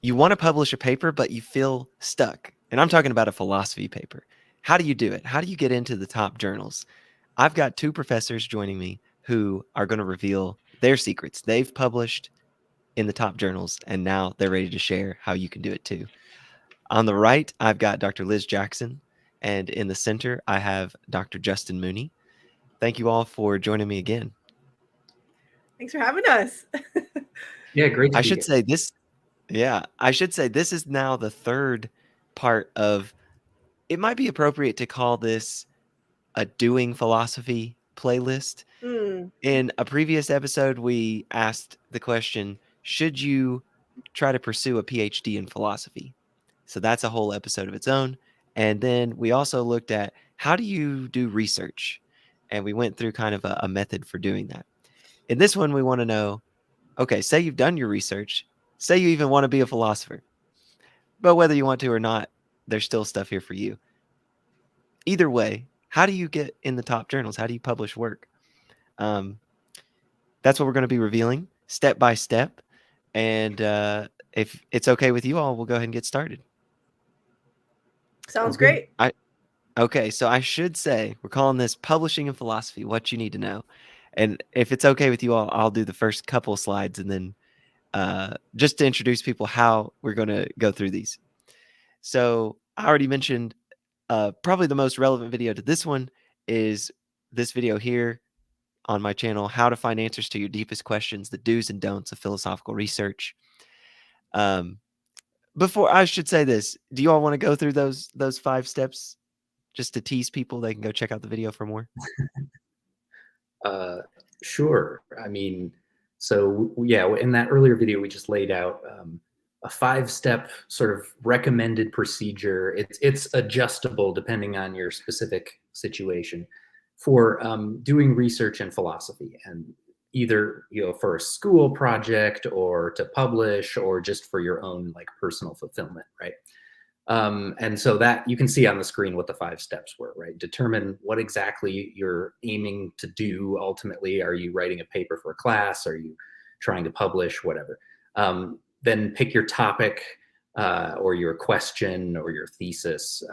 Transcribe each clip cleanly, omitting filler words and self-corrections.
You want to publish a paper, but you feel stuck. And I'm talking about a philosophy paper. How do you do it? How do you get into the top journals? I've got two professors joining me who are going to reveal their secrets. They've published in the top journals, and now they're ready to share how you can do it too. On the right, I've got Dr. Liz Jackson, and in the center, I have Dr. Justin Mooney. Thank you all for joining me again. Thanks for having us. Yeah, great to I be should here. say this, yeah, I should say this is now the third part of, it might be appropriate to call this a doing philosophy playlist. Mm, In a previous episode, we asked the question, should you try to pursue a PhD in philosophy? So that's a whole episode of its own. And then we also looked at how do you do research? And we went through kind of a method for doing that. In this one, we want to know, okay, say you've done your research, say you even want to be a philosopher, but whether you want to or not, there's still stuff here for you. Either way, how do you get in the top journals? How do you publish work? That's what we're going to be revealing step by step. And if it's okay with you all, we'll go ahead and get started. sounds good. great. Okay, so I should say we're calling this Publishing and Philosophy, What You Need to Know. And if it's okay with you all, I'll do the first couple of slides and then just to introduce people how we're going to go through these. So I already mentioned probably the most relevant video to this one is this video here on my channel, How to Find Answers to Your Deepest Questions, the Do's and Don'ts of Philosophical Research. Before I should say this, do you all want to go through those 5 steps just to tease people? They can go check out the video for more. Sure. I mean, so yeah, in that earlier video, we just laid out a 5-step sort of recommended procedure. It's adjustable depending on your specific situation for doing research in philosophy, and either for a school project or to publish or just for your own like personal fulfillment, right? And so that you can see on the screen what the 5 steps were, right? Determine what exactly you're aiming to do. Ultimately, are you writing a paper for a class? Are you trying to publish? Whatever. Then pick your topic or your question or your thesis.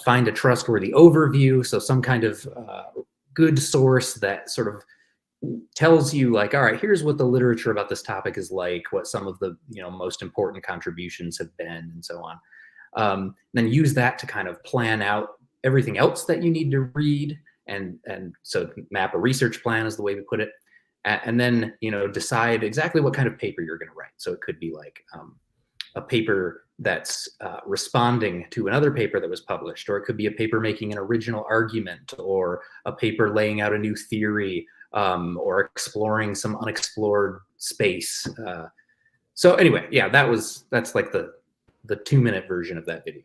Find a trustworthy overview. So some kind of good source that sort of tells you like, all right, here's what the literature about this topic is like, what some of the most important contributions have been, and so on. Then use that to kind of plan out everything else that you need to read, and so map a research plan is the way we put it, and then decide exactly what kind of paper you're going to write. So it could be like a paper that's responding to another paper that was published, or it could be a paper making an original argument, or a paper laying out a new theory, or exploring some unexplored space. So anyway, yeah, that's like the 2-minute version of that video.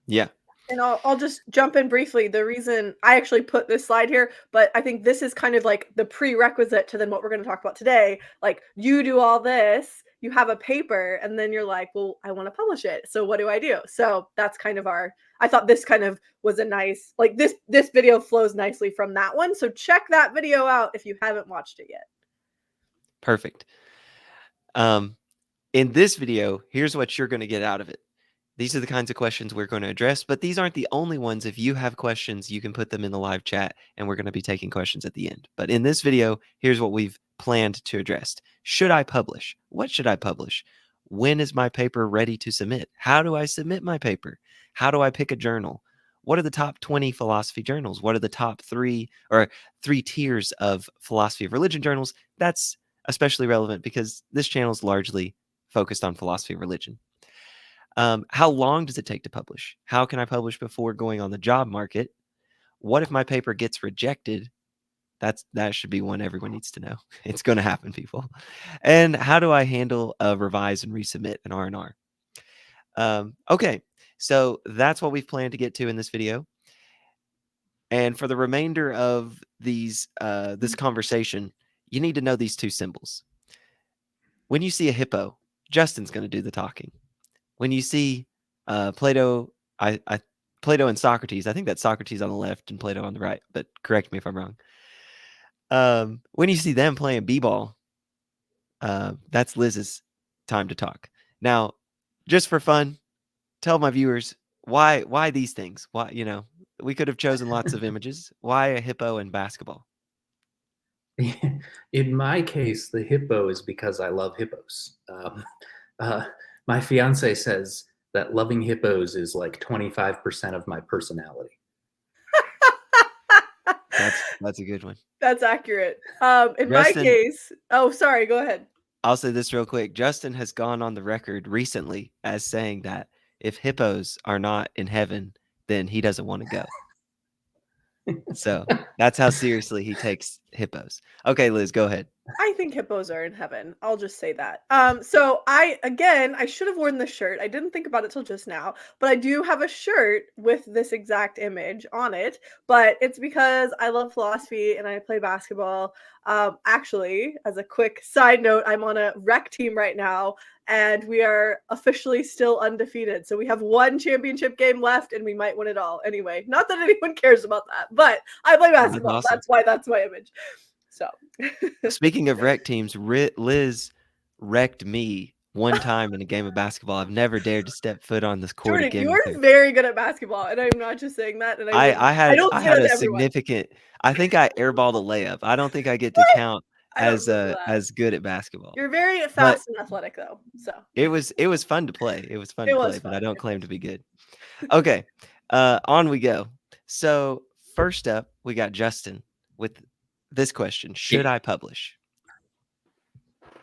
Yeah. And I'll just jump in briefly. The reason I actually put this slide here, but I think this is kind of like the prerequisite to then what we're going to talk about today. Like, you do all this, you have a paper, and then you're like, well, I want to publish it. So what do I do? So that's kind of I thought this kind of was a nice, like this video flows nicely from that one. So check that video out if you haven't watched it yet. Perfect. In this video, here's what you're going to get out of it. These are the kinds of questions we're going to address, but these aren't the only ones. If you have questions, you can put them in the live chat, and we're going to be taking questions at the end. But in this video, here's what we've planned to address. Should I publish? What should I publish? When is my paper ready to submit? How do I submit my paper? How do I pick a journal? What are the top 20 philosophy journals? What are the top 3 tiers of philosophy of religion journals? That's especially relevant because this channel is largely focused on philosophy of religion. How long does it take to publish? How can I publish before going on the job market? What if my paper gets rejected? That should be one everyone needs to know. It's going to happen, people. And how do I handle a revise and resubmit an R&R? Okay, so that's what we've planned to get to in this video. And for the remainder of these this conversation, you need to know these 2 symbols. When you see a hippo, Justin's going to do the talking. When you see Plato, Plato and Socrates, I think that's Socrates on the left and Plato on the right, but correct me if I'm wrong. When you see them playing b-ball, that's Liz's time to talk. Now, just for fun, tell my viewers why these things? Why, we could have chosen lots of images. Why a hippo and basketball? In my case, the hippo is because I love hippos. Uh, my fiance says that loving hippos is like 25% of my personality. That's a good one. That's accurate. In my Justin, case, oh, sorry, go ahead. I'll say this real quick. Justin has gone on the record recently as saying that if hippos are not in heaven, then he doesn't want to go. So that's how seriously he takes hippos. Okay, Liz, go ahead. I think hippos are in heaven. I'll just say that. So I should have worn this shirt. I didn't think about it till just now, but I do have a shirt with this exact image on it. But it's because I love philosophy and I play basketball. Actually, as a quick side note, I'm on a rec team right now, and we are officially still undefeated. So we have one championship game left, and we might win it all. Anyway, not that anyone cares about that, but I play basketball. Awesome. That's why that's my image. So speaking of rec teams, Liz wrecked me one time in a game of basketball. I've never dared to step foot on this court Jordan, again. you're very good at basketball, and I'm not just saying that. And I don't say had that a to everyone. significant. I think I airballed a layup. I don't think I get to count as good at basketball. You're very But fast and athletic, though. So it was fun to play. It was fun to play, but I don't It claim to be good. Okay, on we go. So first up, we got Justin with this question: should I publish?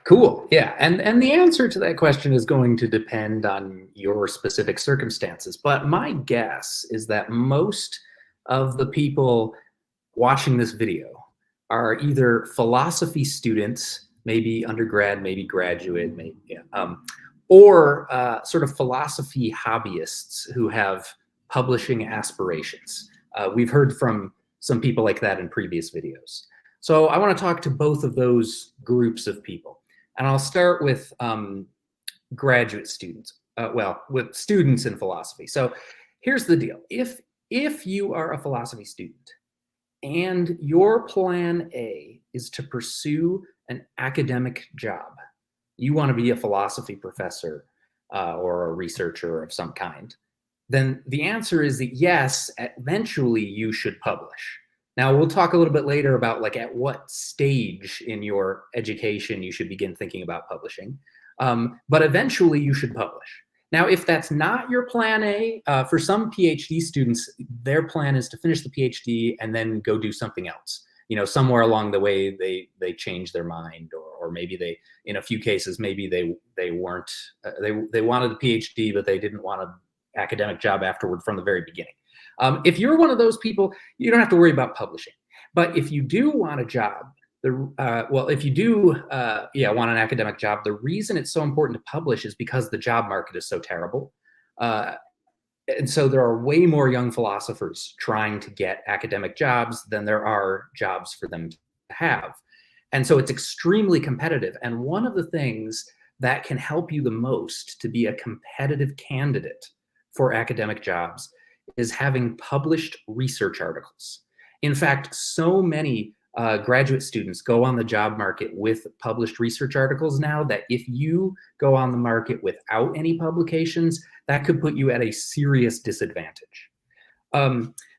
Cool. Yeah. And the answer to that question is going to depend on your specific circumstances. But my guess is that most of the people watching this video are either philosophy students, maybe undergrad, maybe graduate, or sort of philosophy hobbyists who have publishing aspirations. We've heard from some people like that in previous videos. So I want to talk to both of those groups of people. And I'll start with graduate students, with students in philosophy. So here's the deal. If you are a philosophy student and your plan A is to pursue an academic job, you want to be a philosophy professor or a researcher of some kind, then the answer is that yes, eventually you should publish. Now, we'll talk a little bit later about like at what stage in your education you should begin thinking about publishing. But eventually you should publish. Now, if that's not your plan A, for some PhD students, their plan is to finish the PhD and then go do something else. You know, somewhere along the way, they change their mind, or maybe they, in a few cases, maybe they weren't, they wanted a PhD, but they didn't want an academic job afterward from the very beginning. If you're one of those people, you don't have to worry about publishing. But if you do want a job, if you do want an academic job, the reason it's so important to publish is because the job market is so terrible. And so there are way more young philosophers trying to get academic jobs than there are jobs for them to have. And so it's extremely competitive. And one of the things that can help you the most to be a competitive candidate for academic jobs is having published research articles. In fact, so many graduate students go on the job market with published research articles now that if you go on the market without any publications, that could put you at a serious disadvantage.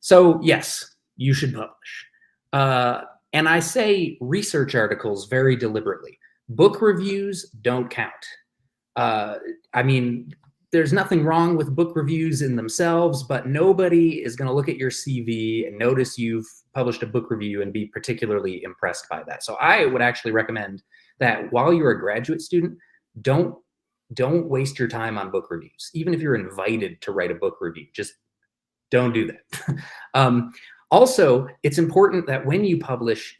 So yes, you should publish. And I say research articles very deliberately. Book reviews don't count. I mean, there's nothing wrong with book reviews in themselves, but nobody is going to look at your CV and notice you've published a book review and be particularly impressed by that. So I would actually recommend that while you're a graduate student, don't waste your time on book reviews. Even if you're invited to write a book review, just don't do that. Also, it's important that when you publish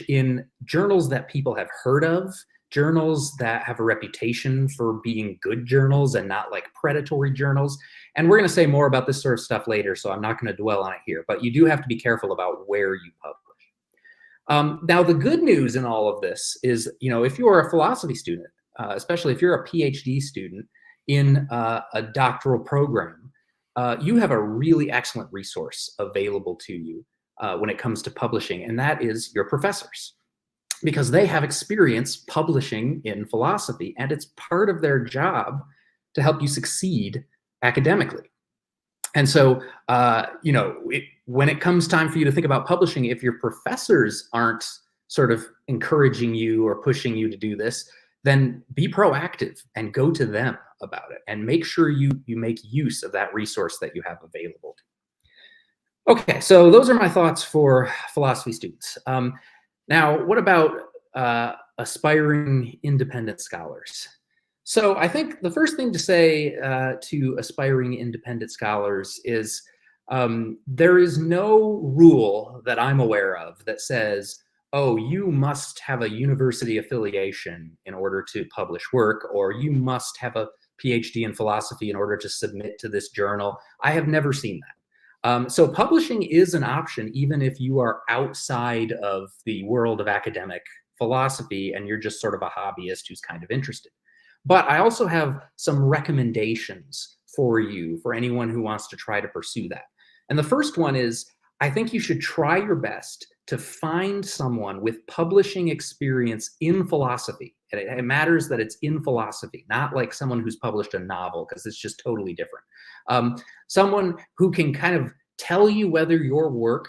in journals that people have heard of, journals that have a reputation for being good journals and not like predatory journals. And we're going to say more about this sort of stuff later, so I'm not going to dwell on it here, but you do have to be careful about where you publish. Now, the good news in all of this is, you know, if you're a philosophy student, especially if you're a PhD student in a doctoral program, you have a really excellent resource available to you when it comes to publishing, and that is your professors. because they have experience publishing in philosophy, and it's part of their job to help you succeed academically. And so, when it comes time for you to think about publishing, if your professors aren't sort of encouraging you or pushing you to do this, then be proactive and go to them about it, and make sure you make use of that resource that you have available. Okay, so those are my thoughts for philosophy students. Now, what about aspiring independent scholars? So I think the first thing to say to aspiring independent scholars is there is no rule that I'm aware of that says, oh, you must have a university affiliation in order to publish work, or you must have a PhD in philosophy in order to submit to this journal. I have never seen that. So publishing is an option, even if you are outside of the world of academic philosophy and you're just sort of a hobbyist who's kind of interested. But I also have some recommendations for you, for anyone who wants to try to pursue that. And the first one is, I think you should try your best to find someone with publishing experience in philosophy. And it matters that it's in philosophy, not like someone who's published a novel, because it's just totally different. Someone who can kind of tell you whether your work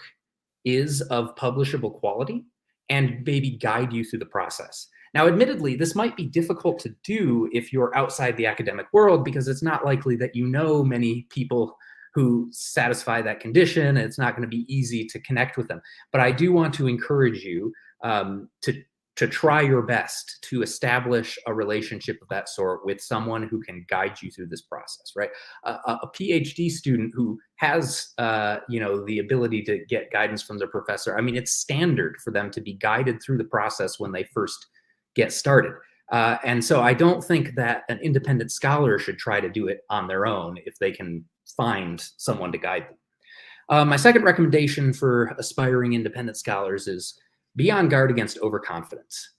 is of publishable quality and maybe guide you through the process. Now, admittedly, this might be difficult to do if you're outside the academic world, because it's not likely that you know many people who satisfy that condition, and it's not going to be easy to connect with them. But I do want to encourage you to try your best to establish a relationship of that sort with someone who can guide you through this process, right? A PhD student who has, the ability to get guidance from their professor, I mean, it's standard for them to be guided through the process when they first get started. And so I don't think that an independent scholar should try to do it on their own if they can find someone to guide them. My second recommendation for aspiring independent scholars is be on guard against overconfidence.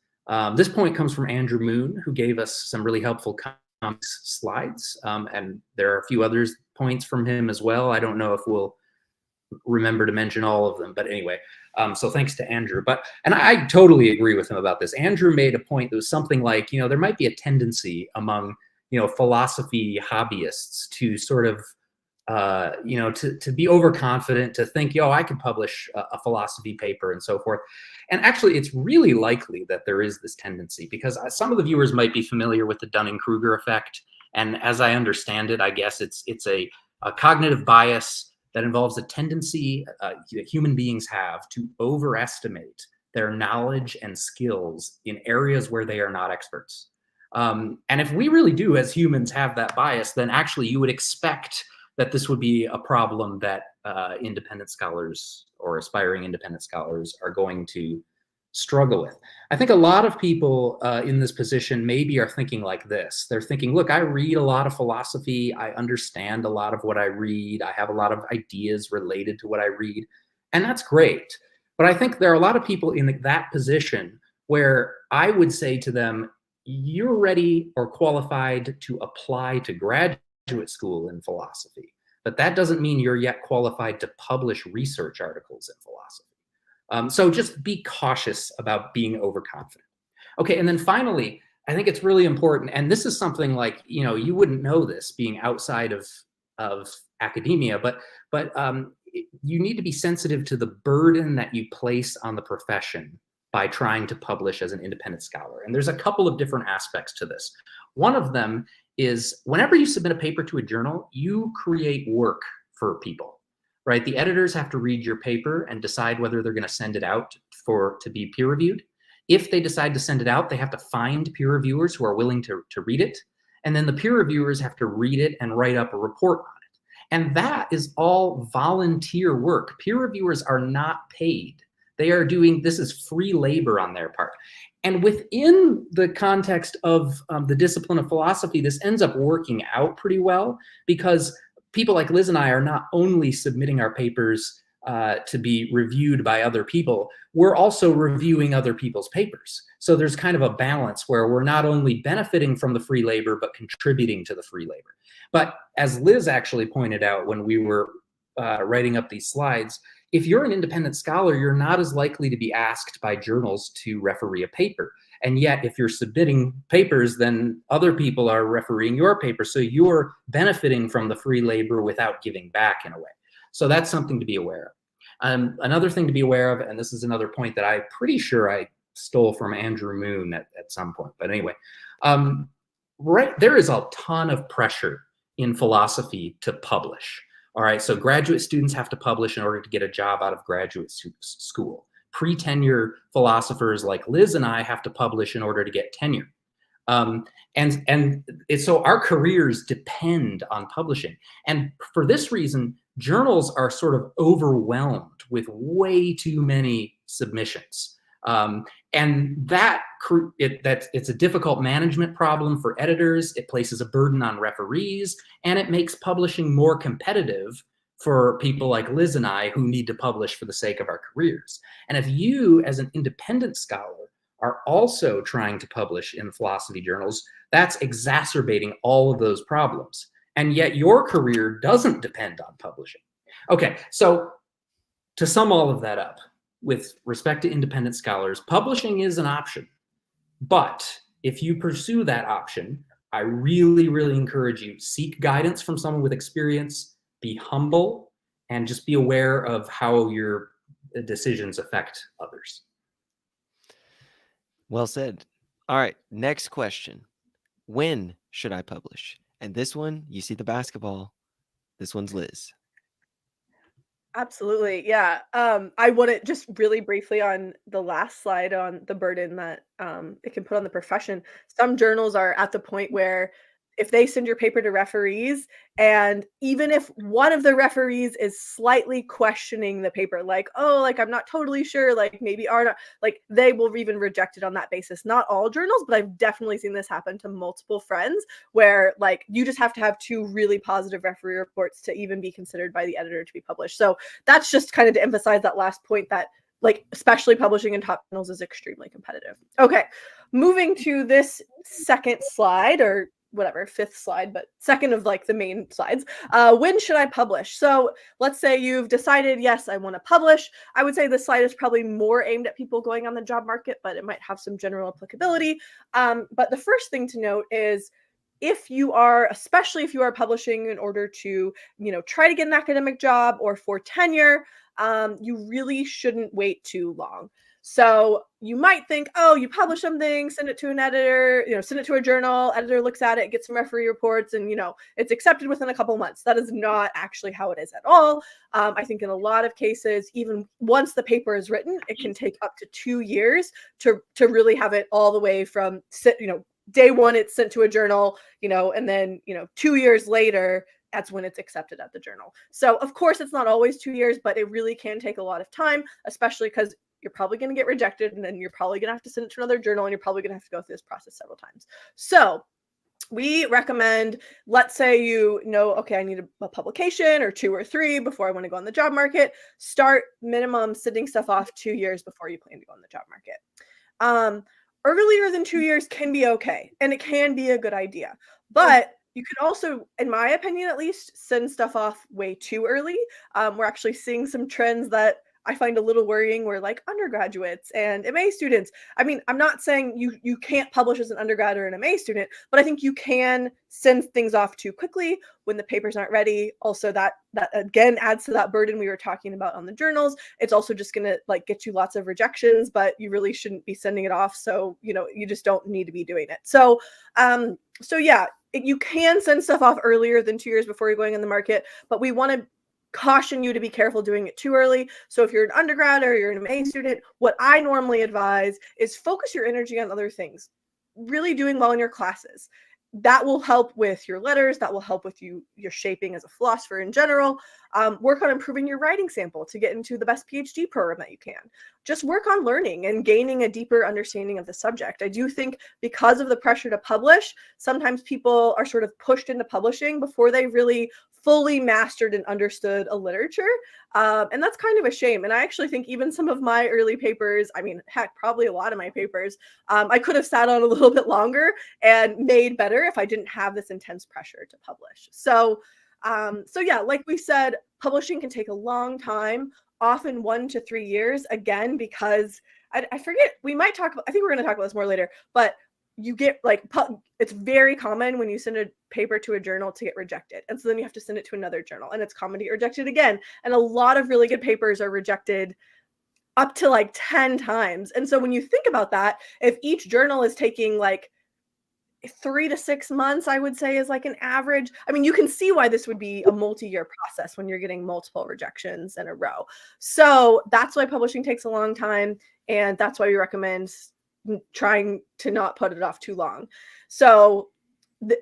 This point comes from Andrew Moon, who gave us some really helpful slides. And there are a few others points from him as well. I don't know if we'll remember to mention all of them, but anyway, so thanks to Andrew. And I totally agree with him about this. Andrew made a point that was something like, there might be a tendency among, philosophy hobbyists to sort of, to be overconfident, to think, I could publish a philosophy paper and so forth. And actually, it's really likely that there is this tendency, because some of the viewers might be familiar with the Dunning-Kruger effect. And as I understand it, I guess it's a cognitive bias that involves a tendency that human beings have to overestimate their knowledge and skills in areas where they are not experts. And if we really do, as humans, have that bias, then actually you would expect that this would be a problem that independent scholars or aspiring independent scholars are going to struggle with. I think a lot of people in this position maybe are thinking like this. They're thinking, look, I read a lot of philosophy. I understand a lot of what I read. I have a lot of ideas related to what I read. And that's great. But I think there are a lot of people in that position where I would say to them, you're ready or qualified to apply to graduate school in philosophy, but that doesn't mean you're yet qualified to publish research articles in philosophy. So just be cautious about being overconfident. Okay, and then finally, I think it's really important, and this is something like, you wouldn't know this being outside of academia, but you need to be sensitive to the burden that you place on the profession by trying to publish as an independent scholar. And there's a couple of different aspects to this. One of them is whenever you submit a paper to a journal, you create work for people, right? The editors have to read your paper and decide whether they're going to send it out to be peer reviewed. If they decide to send it out, they have to find peer reviewers who are willing to read it. And then the peer reviewers have to read it and write up a report on it. And that is all volunteer work. Peer reviewers are not paid. They are doing, this is free labor on their part. And within the context of the discipline of philosophy, this ends up working out pretty well, because people like Liz and I are not only submitting our papers to be reviewed by other people, we're also reviewing other people's papers. So there's kind of a balance where we're not only benefiting from the free labor, but contributing to the free labor. But as Liz actually pointed out when we were writing up these slides, If you're an independent scholar, you're not as likely to be asked by journals to referee a paper. And yet, if you're submitting papers, then other people are refereeing your paper. So you're benefiting from the free labor without giving back in a way. So that's something to be aware of. Another thing to be aware of, and this is another point that I'm pretty sure I stole from Andrew Moon at some point, but anyway, there is a ton of pressure in philosophy to publish. All right, so graduate students have to publish in order to get a job out of graduate school. Pre-tenure philosophers like Liz and I have to publish in order to get tenure. So our careers depend on publishing. And for this reason, journals are sort of overwhelmed with way too many submissions. And it's a difficult management problem for editors. It places a burden on referees, and it makes publishing more competitive for people like Liz and I who need to publish for the sake of our careers. And if you, as an independent scholar, are also trying to publish in philosophy journals, that's exacerbating all of those problems. And yet your career doesn't depend on publishing. Okay, so to sum all of that up, with respect to independent scholars, publishing is an option. But if you pursue that option, I really, really encourage you, seek guidance from someone with experience, be humble, and just be aware of how your decisions affect others. Well said. All right, next question. When should I publish? And this one, you see the basketball. This one's Liz. Absolutely. Yeah. I want to just really briefly on the last slide on the burden that it can put on the profession. Some journals are at the point where if they send your paper to referees, and even if one of the referees is slightly questioning the paper, like, oh, like, I'm not totally sure, like, maybe are not, like, they will even reject it on that basis. Not all journals, but I've definitely seen this happen to multiple friends where, like, you just have to have 2 really positive referee reports to even be considered by the editor to be published. So that's just kind of to emphasize that last point that, like, especially publishing in top journals is extremely competitive. Okay, moving to this second slide, or whatever, 5th slide, but second of like the main slides. When should I publish? So let's say you've decided, yes, I want to publish. I would say this slide is probably more aimed at people going on the job market, but it might have some general applicability. But the first thing to note is, especially if you are publishing in order to, try to get an academic job or for tenure, you really shouldn't wait too long. So you might think, oh, you publish something, send it to an editor, send it to a journal, editor looks at it, gets some referee reports, and, it's accepted within a couple months. That is not actually how it is at all. I think in a lot of cases, even once the paper is written, it can take up to 2 years to really have it all the way from, day one, it's sent to a journal, and then, 2 years later, that's when it's accepted at the journal. So of course, it's not always 2 years, but it really can take a lot of time, especially because you're probably going to get rejected, and then you're probably going to have to send it to another journal, and you're probably going to have to go through this process several times. So we recommend, let's say okay, I need a publication or 2 or 3 before I want to go on the job market. Start minimum sending stuff off 2 years before you plan to go on the job market. Earlier than 2 years can be okay, and it can be a good idea. But you can also, in my opinion at least, send stuff off way too early. We're actually seeing some trends that I find a little worrying, where like undergraduates and MA students, I mean, I'm not saying you can't publish as an undergrad or an MA student, but I think you can send things off too quickly when the papers aren't ready. Also, that again adds to that burden we were talking about on the journals. It's also just going to like get you lots of rejections, but you really shouldn't be sending it off. So, you just don't need to be doing it. So yeah, you can send stuff off earlier than 2 years before you're going in the market, but we want to caution you to be careful doing it too early. So if you're an undergrad or you're an MA student, what I normally advise is focus your energy on other things. Really doing well in your classes. That will help with your letters. That will help with your shaping as a philosopher in general. Work on improving your writing sample to get into the best PhD program that you can. Just work on learning and gaining a deeper understanding of the subject. I do think because of the pressure to publish, sometimes people are sort of pushed into publishing before they really fully mastered and understood a literature. And that's kind of a shame. And I actually think even some of my early papers, I mean, heck, probably a lot of my papers, I could have sat on a little bit longer and made better if I didn't have this intense pressure to publish. So yeah, like we said, publishing can take a long time. often 1 to 3 years, again, because I forget, we might talk about, I think we're going to talk about this more later, but you get like, it's very common when you send a paper to a journal to get rejected. And so then you have to send it to another journal, and it's common to get rejected again. And a lot of really good papers are rejected up to like 10 times. And so when you think about that, if each journal is taking like 3 to 6 months, I would say, is like an average. I mean, you can see why this would be a multi-year process when you're getting multiple rejections in a row. So that's why publishing takes a long time. And that's why we recommend trying to not put it off too long. So,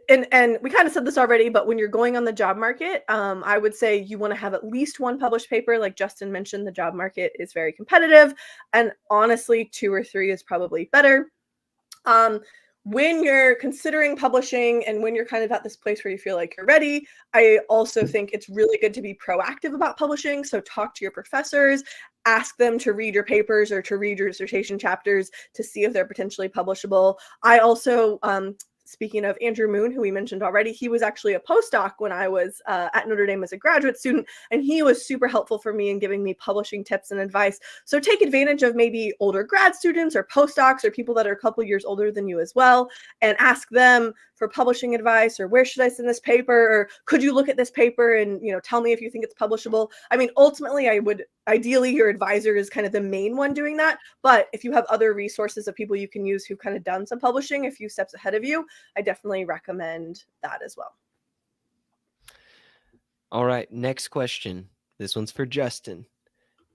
and we kind of said this already, but when you're going on the job market, I would say you want to have at least one published paper. Like Justin mentioned, the job market is very competitive. And honestly, 2 or 3 is probably better. When you're considering publishing and when you're kind of at this place where you feel like you're ready, I also think it's really good to be proactive about publishing. So talk to your professors, ask them to read your papers or to read your dissertation chapters to see if they're potentially publishable. I also, speaking of Andrew Moon, who we mentioned already, he was actually a postdoc when I was at Notre Dame as a graduate student, and he was super helpful for me in giving me publishing tips and advice. So take advantage of maybe older grad students or postdocs or people that are a couple years older than you as well, and ask them for publishing advice, or where should I send this paper, or could you look at this paper and, you know, tell me if you think it's publishable. I mean, ultimately, ideally your advisor is kind of the main one doing that, but if you have other resources of people you can use who've kind of done some publishing a few steps ahead of you, I definitely recommend that as well. All right, next question. This one's for Justin.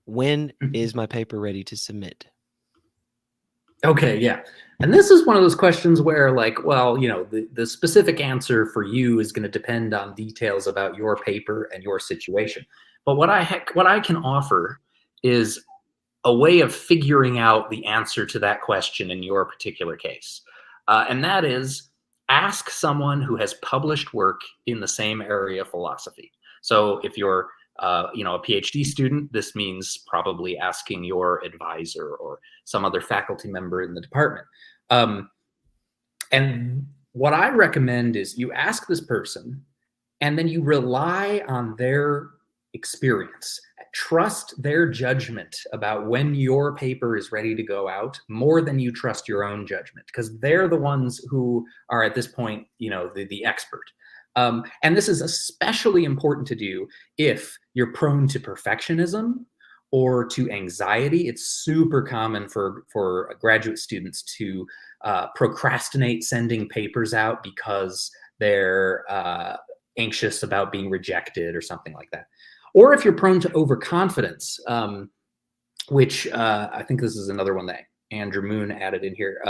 When is my paper ready to submit? Okay, yeah. And this is one of those questions where, like, well, you know, the specific answer for you is going to depend on details about your paper and your situation. But what I can offer is a way of figuring out the answer to that question in your particular case. And that is, ask someone who has published work in the same area of philosophy. So if you're you know, a PhD student, this means probably asking your advisor or some other faculty member in the department. And what I recommend is you ask this person, and then you rely on their experience. Trust their judgment about when your paper is ready to go out more than you trust your own judgment, because they're the ones who are at this point, you know, the expert. And this is especially important to do if you're prone to perfectionism or to anxiety. It's super common for graduate students to procrastinate sending papers out because they're anxious about being rejected or something like that. Or if you're prone to overconfidence, which I think this is another one that Andrew Moon added in here,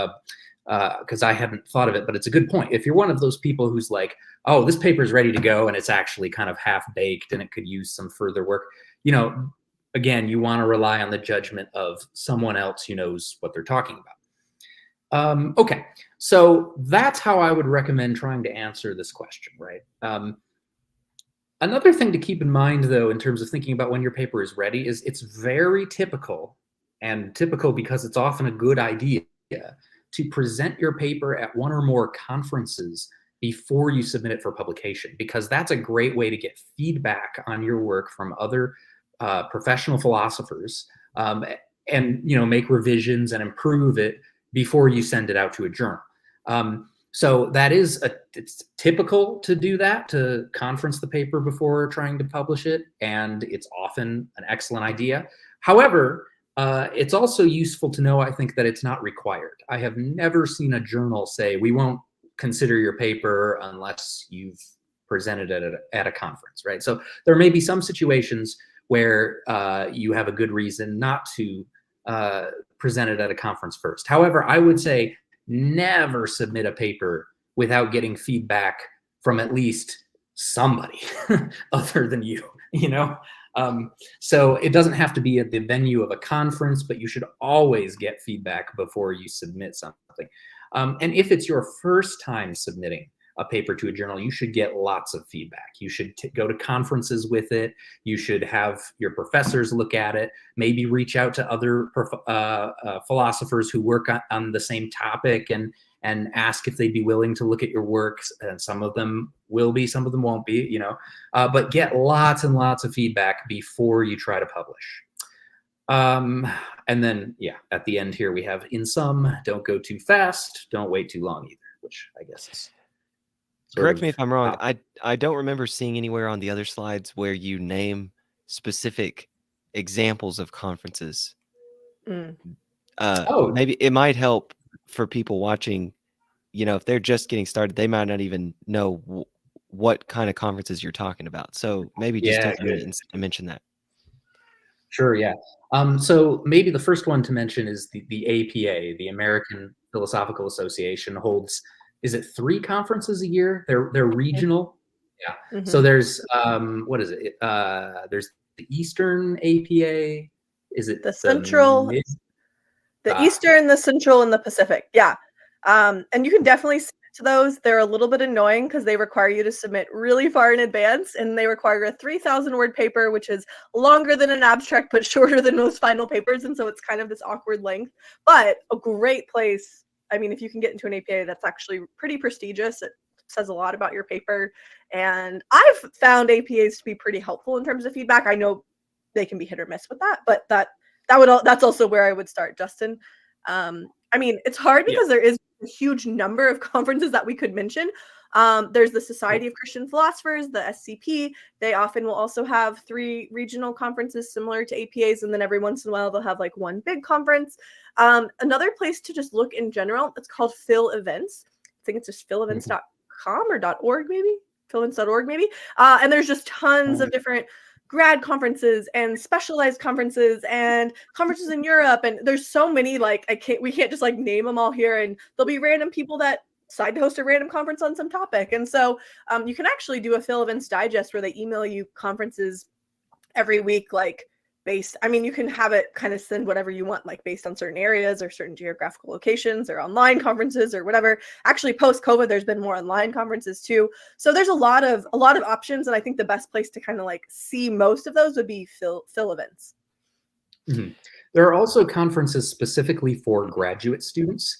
because I hadn't thought of it, but it's a good point. If you're one of those people who's like, oh, this paper is ready to go and it's actually kind of half-baked and it could use some further work, you know, again, you want to rely on the judgment of someone else who knows what they're talking about. Okay, so that's how I would recommend trying to answer this question, right? Another thing to keep in mind, though, in terms of thinking about when your paper is ready, is it's very typical, and typical because it's often a good idea, to present your paper at one or more conferences before you submit it for publication, because that's a great way to get feedback on your work from other professional philosophers, and, you know, make revisions and improve it before you send it out to a journal. So that is it's typical to do that, to conference the paper before trying to publish it, and it's often an excellent idea. However, it's also useful to know, I think, that it's not required. I have never seen a journal say, we won't consider your paper unless you've presented it at a conference, right? So there may be some situations where you have a good reason not to present it at a conference first. However, I would say never submit a paper without getting feedback from at least somebody other than you, you know? So it doesn't have to be at the venue of a conference, but you should always get feedback before you submit something. And if it's your first time submitting a paper to a journal, you should get lots of feedback. You should go to conferences with it. You should have your professors look at it, maybe reach out to other philosophers who work on the same topic, and and ask if they'd be willing to look at your works. And some of them will be, some of them won't be, but get lots and lots of feedback before you try to publish. And then, at the end here, we have in sum, don't go too fast, don't wait too long either, which I guess is correct me if I'm wrong. I don't remember seeing anywhere on the other slides where you name specific examples of conferences. Maybe it might help for people watching, if they're just getting started, they might not even know what kind of conferences you're talking about. So maybe just take a minute and mention that. Sure, yeah. So maybe the first one to mention is the APA, the American Philosophical Association, holds, is it 3 conferences a year? They're regional. Yeah. So there's what is it? There's the Eastern APA. Is it the Central? The Eastern, the Central, and the Pacific. Yeah. And you can definitely submit to those. They're a little bit annoying because they require you to submit really far in advance, and they require a 3,000-word paper, which is longer than an abstract but shorter than most final papers, and so it's kind of this awkward length. But a great place. I mean, if you can get into an APA, that's actually pretty prestigious. It says a lot about your paper, and I've found APAs to be pretty helpful in terms of feedback. I know they can be hit or miss with that, but that's also where I would start, Justin. I mean, it's hard because there is a huge number of conferences that we could mention. There's the Society of Christian Philosophers, the SCP. They often will also have 3 regional conferences similar to APAs, and then every once in a while they'll have like one big conference. Another place to just look in general, it's called Phil Events. I think it's just philevents.com or .org maybe, philevents.org maybe. And there's just tons of different grad conferences and specialized conferences and conferences in Europe, and there's so many, like we can't just like name them all here, and there'll be random people that decide to host a random conference on some topic. And so you can actually do a Phil Events digest where they email you conferences every week, like you can have it kind of send whatever you want, like based on certain areas or certain geographical locations or online conferences or whatever. Actually, post-COVID, there's been more online conferences too. So there's a lot of options, and I think the best place to kind of like see most of those would be Phil Events. There are also conferences specifically for graduate students.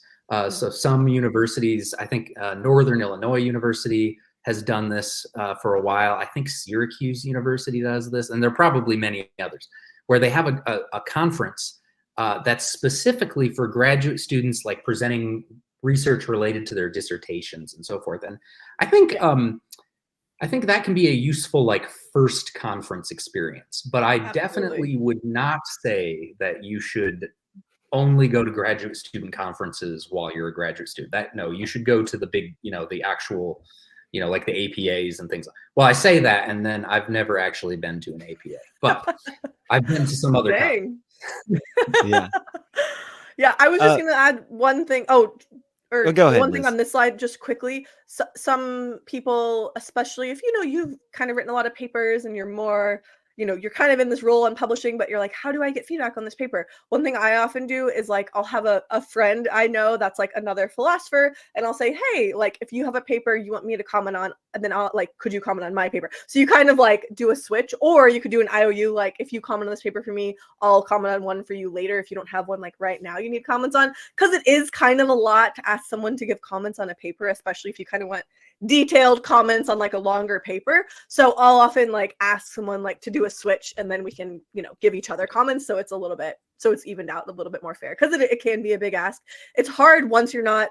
So some universities, I think Northern Illinois University has done this for a while. I think Syracuse University does this, and there are probably many others, where they have a conference that's specifically for graduate students, like presenting research related to their dissertations and so forth. And I think that can be a useful like first conference experience. But I definitely would not say that you should only go to graduate student conferences while you're a graduate student. No, you should go to the big, the actual, like the APAs and things. Well, I say that, and then I've never actually been to an APA, but I've been to some other conferences. Yeah. Yeah, I was just going to add one thing. Go ahead, one thing Liz. on this slide, just quickly. So, some people, especially if you've kind of written a lot of papers and you're more, you're kind of in this role on publishing, but you're like, how do I get feedback on this paper? One thing I often do is like, I'll have a friend I know that's like another philosopher, and I'll say, hey, like if you have a paper you want me to comment on, and then I'll like, could you comment on my paper? So you kind of like do a switch, or you could do an IOU, like if you comment on this paper for me, I'll comment on one for you later if you don't have one like right now you need comments on, because it is kind of a lot to ask someone to give comments on a paper, especially if you kind of want detailed comments on like a longer paper. So I'll often like ask someone like to do a switch, and then we can give each other comments, so it's evened out a little bit more fair, because it can be a big ask. It's hard once you're not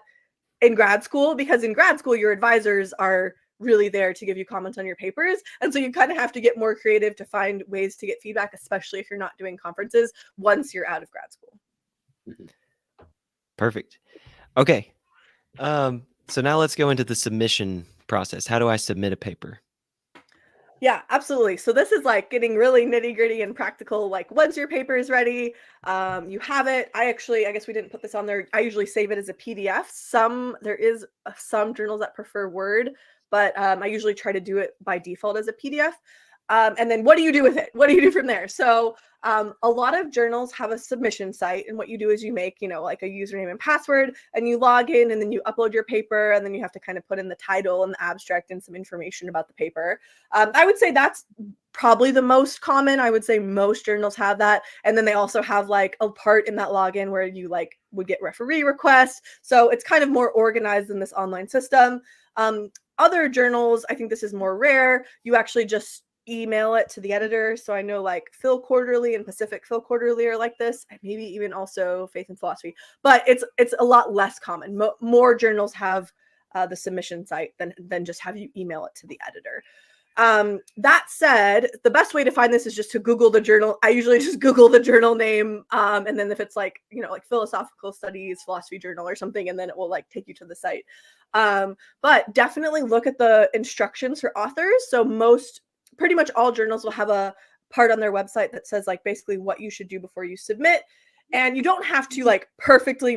in grad school, because in grad school your advisors are really there to give you comments on your papers, and so you kind of have to get more creative to find ways to get feedback, especially if you're not doing conferences once you're out of grad school. Perfect. Okay. So now let's go into the submission process. How do I submit a paper? Yeah, absolutely. So this is like getting really nitty gritty and practical. Like once your paper is ready, you have it. I guess we didn't put this on there. I usually save it as a PDF. There is some journals that prefer Word, but I usually try to do it by default as a PDF. And then what do you do with it? What do you do from there? So a lot of journals have a submission site, and what you do is you make, like a username and password, and you log in, and then you upload your paper, and then you have to kind of put in the title and the abstract and some information about the paper. I would say that's probably the most common. I would say most journals have that. And then they also have like a part in that login where you like would get referee requests. So it's kind of more organized in this online system. Other journals, I think this is more rare. You actually just email it to the editor. So I know like Phil Quarterly and Pacific Phil Quarterly are like this, and maybe even also Faith and Philosophy, but it's a lot less common. More journals have the submission site than just have you email it to the editor. That said, the best way to find this is just to Google the journal. I usually just Google the journal name. And then if it's like, like Philosophical Studies, Philosophy Journal or something, and then it will like take you to the site. But definitely look at the instructions for authors. So pretty much all journals will have a part on their website that says like basically what you should do before you submit. And you don't have to like perfectly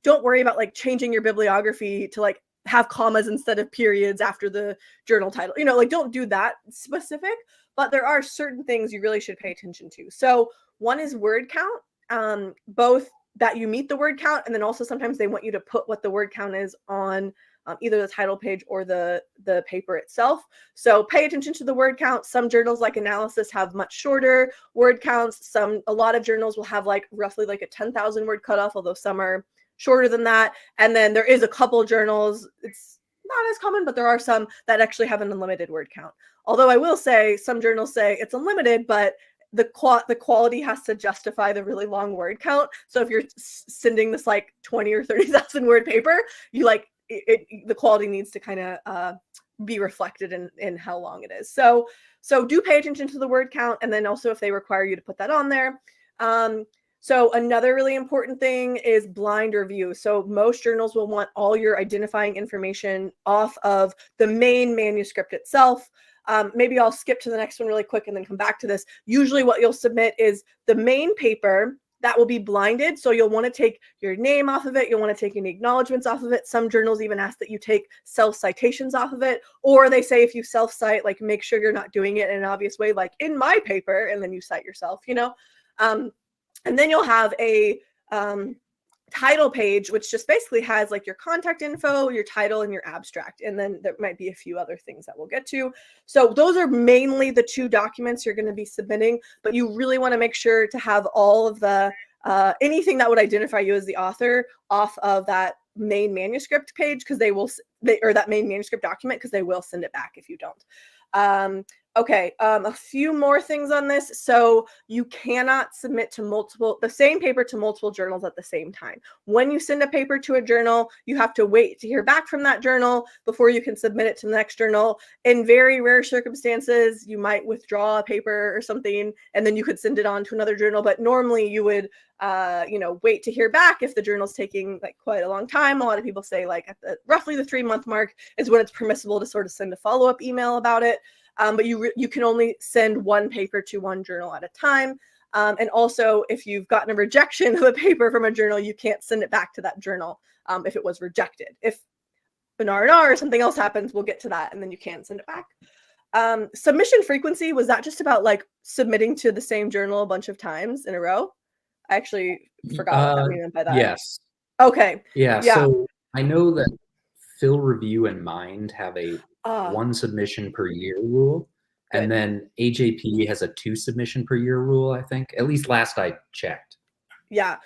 don't worry about like changing your bibliography to like have commas instead of periods after the journal title. Don't do that specific, but there are certain things you really should pay attention to. So one is word count, both that you meet the word count, and then also sometimes they want you to put what the word count is on either the title page or the paper itself. So pay attention to the word count. Some journals like Analysis have much shorter word counts. A lot of journals will have like roughly like a 10,000 word cutoff, although some are shorter than that. And then there is a couple journals, it's not as common, but there are some that actually have an unlimited word count. Although I will say some journals say it's unlimited, but the quality has to justify the really long word count. So if you're sending this like 20 or 30,000 word paper, you like the quality needs to kind of be reflected in how long it is. So do pay attention to the word count, and then also if they require you to put that on there. So another really important thing is blind review. So most journals will want all your identifying information off of the main manuscript itself. Maybe I'll skip to the next one really quick and then come back to this. Usually what you'll submit is the main paper that will be blinded. So you'll want to take your name off of it. You'll want to take any acknowledgments off of it. Some journals even ask that you take self-citations off of it. Or they say if you self-cite, like make sure you're not doing it in an obvious way, like in my paper, and then you cite yourself, and then you'll have a title page, which just basically has like your contact info, your title, and your abstract. And then there might be a few other things that we'll get to. So those are mainly the two documents you're going to be submitting, but you really want to make sure to have all of the anything that would identify you as the author off of that main manuscript page, because or that main manuscript document, because they will send it back if you don't. Okay, a few more things on this. So you cannot submit the same paper to multiple journals at the same time. When you send a paper to a journal, you have to wait to hear back from that journal before you can submit it to the next journal. In very rare circumstances, you might withdraw a paper or something, and then you could send it on to another journal. But normally you would, wait to hear back if the journal's taking like quite a long time. A lot of people say like at roughly the 3-month mark is when it's permissible to sort of send a follow-up email about it. But you can only send one paper to one journal at a time. And also, if you've gotten a rejection of a paper from a journal, you can't send it back to that journal if it was rejected. If an R&R or something else happens, we'll get to that, and then you can send it back. Submission frequency, was that just about like submitting to the same journal a bunch of times in a row? I actually forgot what that meant by that. Yes. Okay. Yeah. So I know that Phil Review and Mind have a one submission per year rule. Good. And then AJP has a 2 submission per year rule, I think, at least last I checked. Yeah,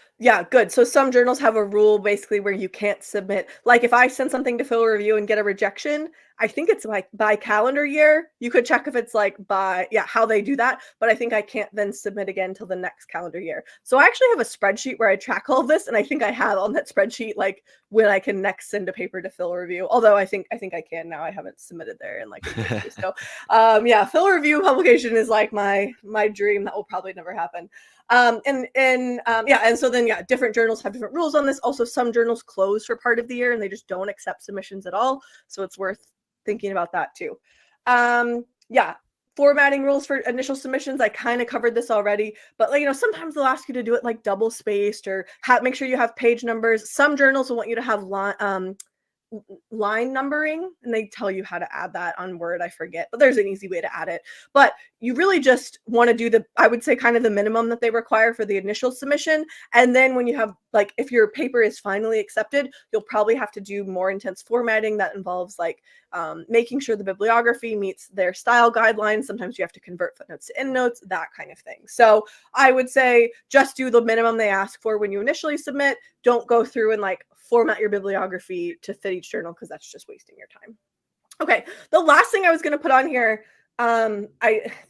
good. So some journals have a rule basically where you can't submit. Like if I send something to Phil Review and get a rejection, I think it's like by calendar year. You could check if it's like how they do that. But I think I can't then submit again till the next calendar year. So I actually have a spreadsheet where I track all of this, and I think I have on that spreadsheet like when I can next send a paper to Phil Review. Although I think I can now. I haven't submitted there in like a year. So Phil Review publication is like my dream that will probably never happen. And so then different journals have different rules on this. Also, some journals close for part of the year and they just don't accept submissions at all. So it's worth thinking about that too. Formatting rules for initial submissions. I kind of covered this already, but sometimes they'll ask you to do it like double spaced or make sure you have page numbers. Some journals will want you to have line numbering, and they tell you how to add that on Word. I forget, but there's an easy way to add it. But you really just want to do the, I would say, kind of the minimum that they require for the initial submission. And then when you have, like, if your paper is finally accepted, you'll probably have to do more intense formatting that involves like making sure the bibliography meets their style guidelines. Sometimes you have to convert footnotes to endnotes, that kind of thing. So I would say just do the minimum they ask for when you initially submit. Don't go through and like format your bibliography to fit each journal, because that's just wasting your time. Okay, the last thing I was going to put on here,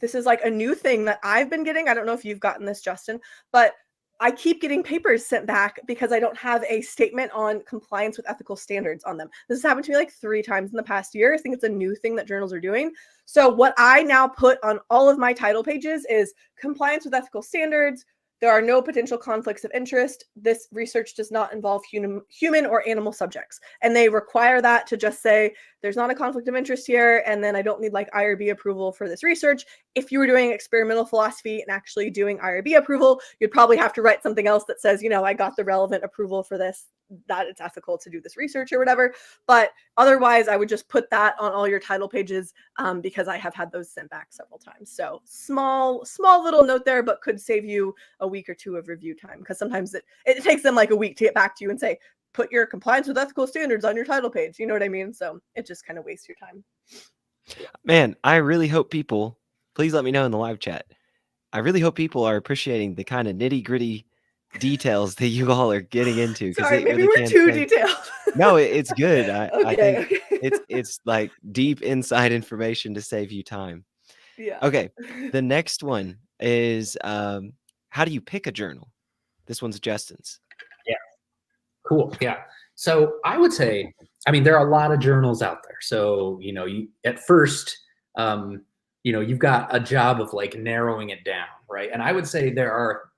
this is like a new thing that I've been getting. I don't know if you've gotten this, Justin, but I keep getting papers sent back because I don't have a statement on compliance with ethical standards on them. This has happened to me like 3 times in the past year. I think it's a new thing that journals are doing. So what I now put on all of my title pages is compliance with ethical standards. There are no potential conflicts of interest. This research does not involve human or animal subjects. And they require that to just say, there's not a conflict of interest here, and then I don't need like IRB approval for this research. If you were doing experimental philosophy and actually doing IRB approval, you'd probably have to write something else that says, you know, I got the relevant approval for this, that it's ethical to do this research or whatever. But otherwise, I would just put that on all your title pages, because I have had those sent back several times. So small little note there, but could save you a week or 2 of review time, because sometimes it takes them like a week to get back to you and say, put your compliance with ethical standards on your title page. You know what I mean? So it just kind of wastes your time. Man, I really hope people, please let me know in the live chat. I really hope people are appreciating the kind of nitty gritty details that you all are getting into, because Sorry, it maybe really we're can too save. detailed. No, it's good. I think Okay. it's like deep inside information to save you time. Yeah. Okay, the next one is how do you pick a journal? This one's Justin's. Yeah. Cool. Yeah. So I would say, I mean, there are a lot of journals out there. So, you know, you at first, you know, you've got a job of like narrowing it down, right? And I would say there are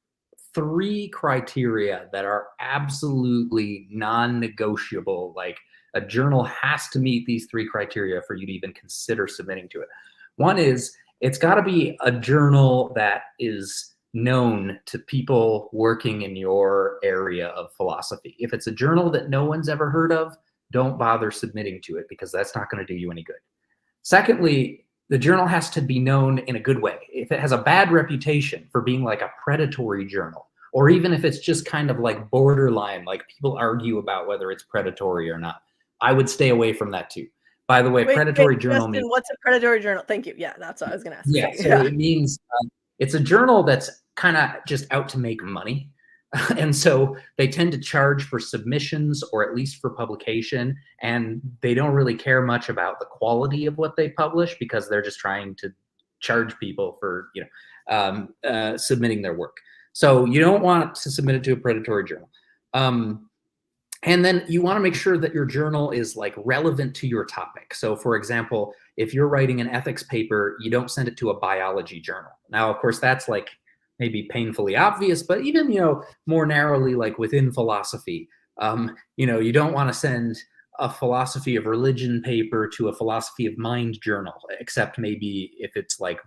3 criteria that are absolutely non-negotiable. Like a journal has to meet these 3 criteria for you to even consider submitting to it. One is, it's got to be a journal that is known to people working in your area of philosophy. If it's a journal that no one's ever heard of, don't bother submitting to it, because that's not going to do you any good. Secondly, the journal has to be known in a good way. If it has a bad reputation for being like a predatory journal, or even if it's just kind of like borderline, like people argue about whether it's predatory or not, I would stay away from that too. By the way, predatory journal Justin, means, what's a predatory journal? Thank you. Yeah, that's what I was going to ask. yeah, so it means it's a journal that's kind of just out to make money. And so they tend to charge for submissions, or at least for publication, and they don't really care much about the quality of what they publish, because they're just trying to charge people for, you know, submitting their work. So you don't want to submit it to a predatory journal. And then you want to make sure that your journal is like relevant to your topic. So for example, if you're writing an ethics paper, you don't send it to a biology journal. Now, of course, that's like maybe painfully obvious, but even, you know, more narrowly, like within philosophy, you know, you don't want to send a philosophy of religion paper to a philosophy of mind journal, except maybe if it's like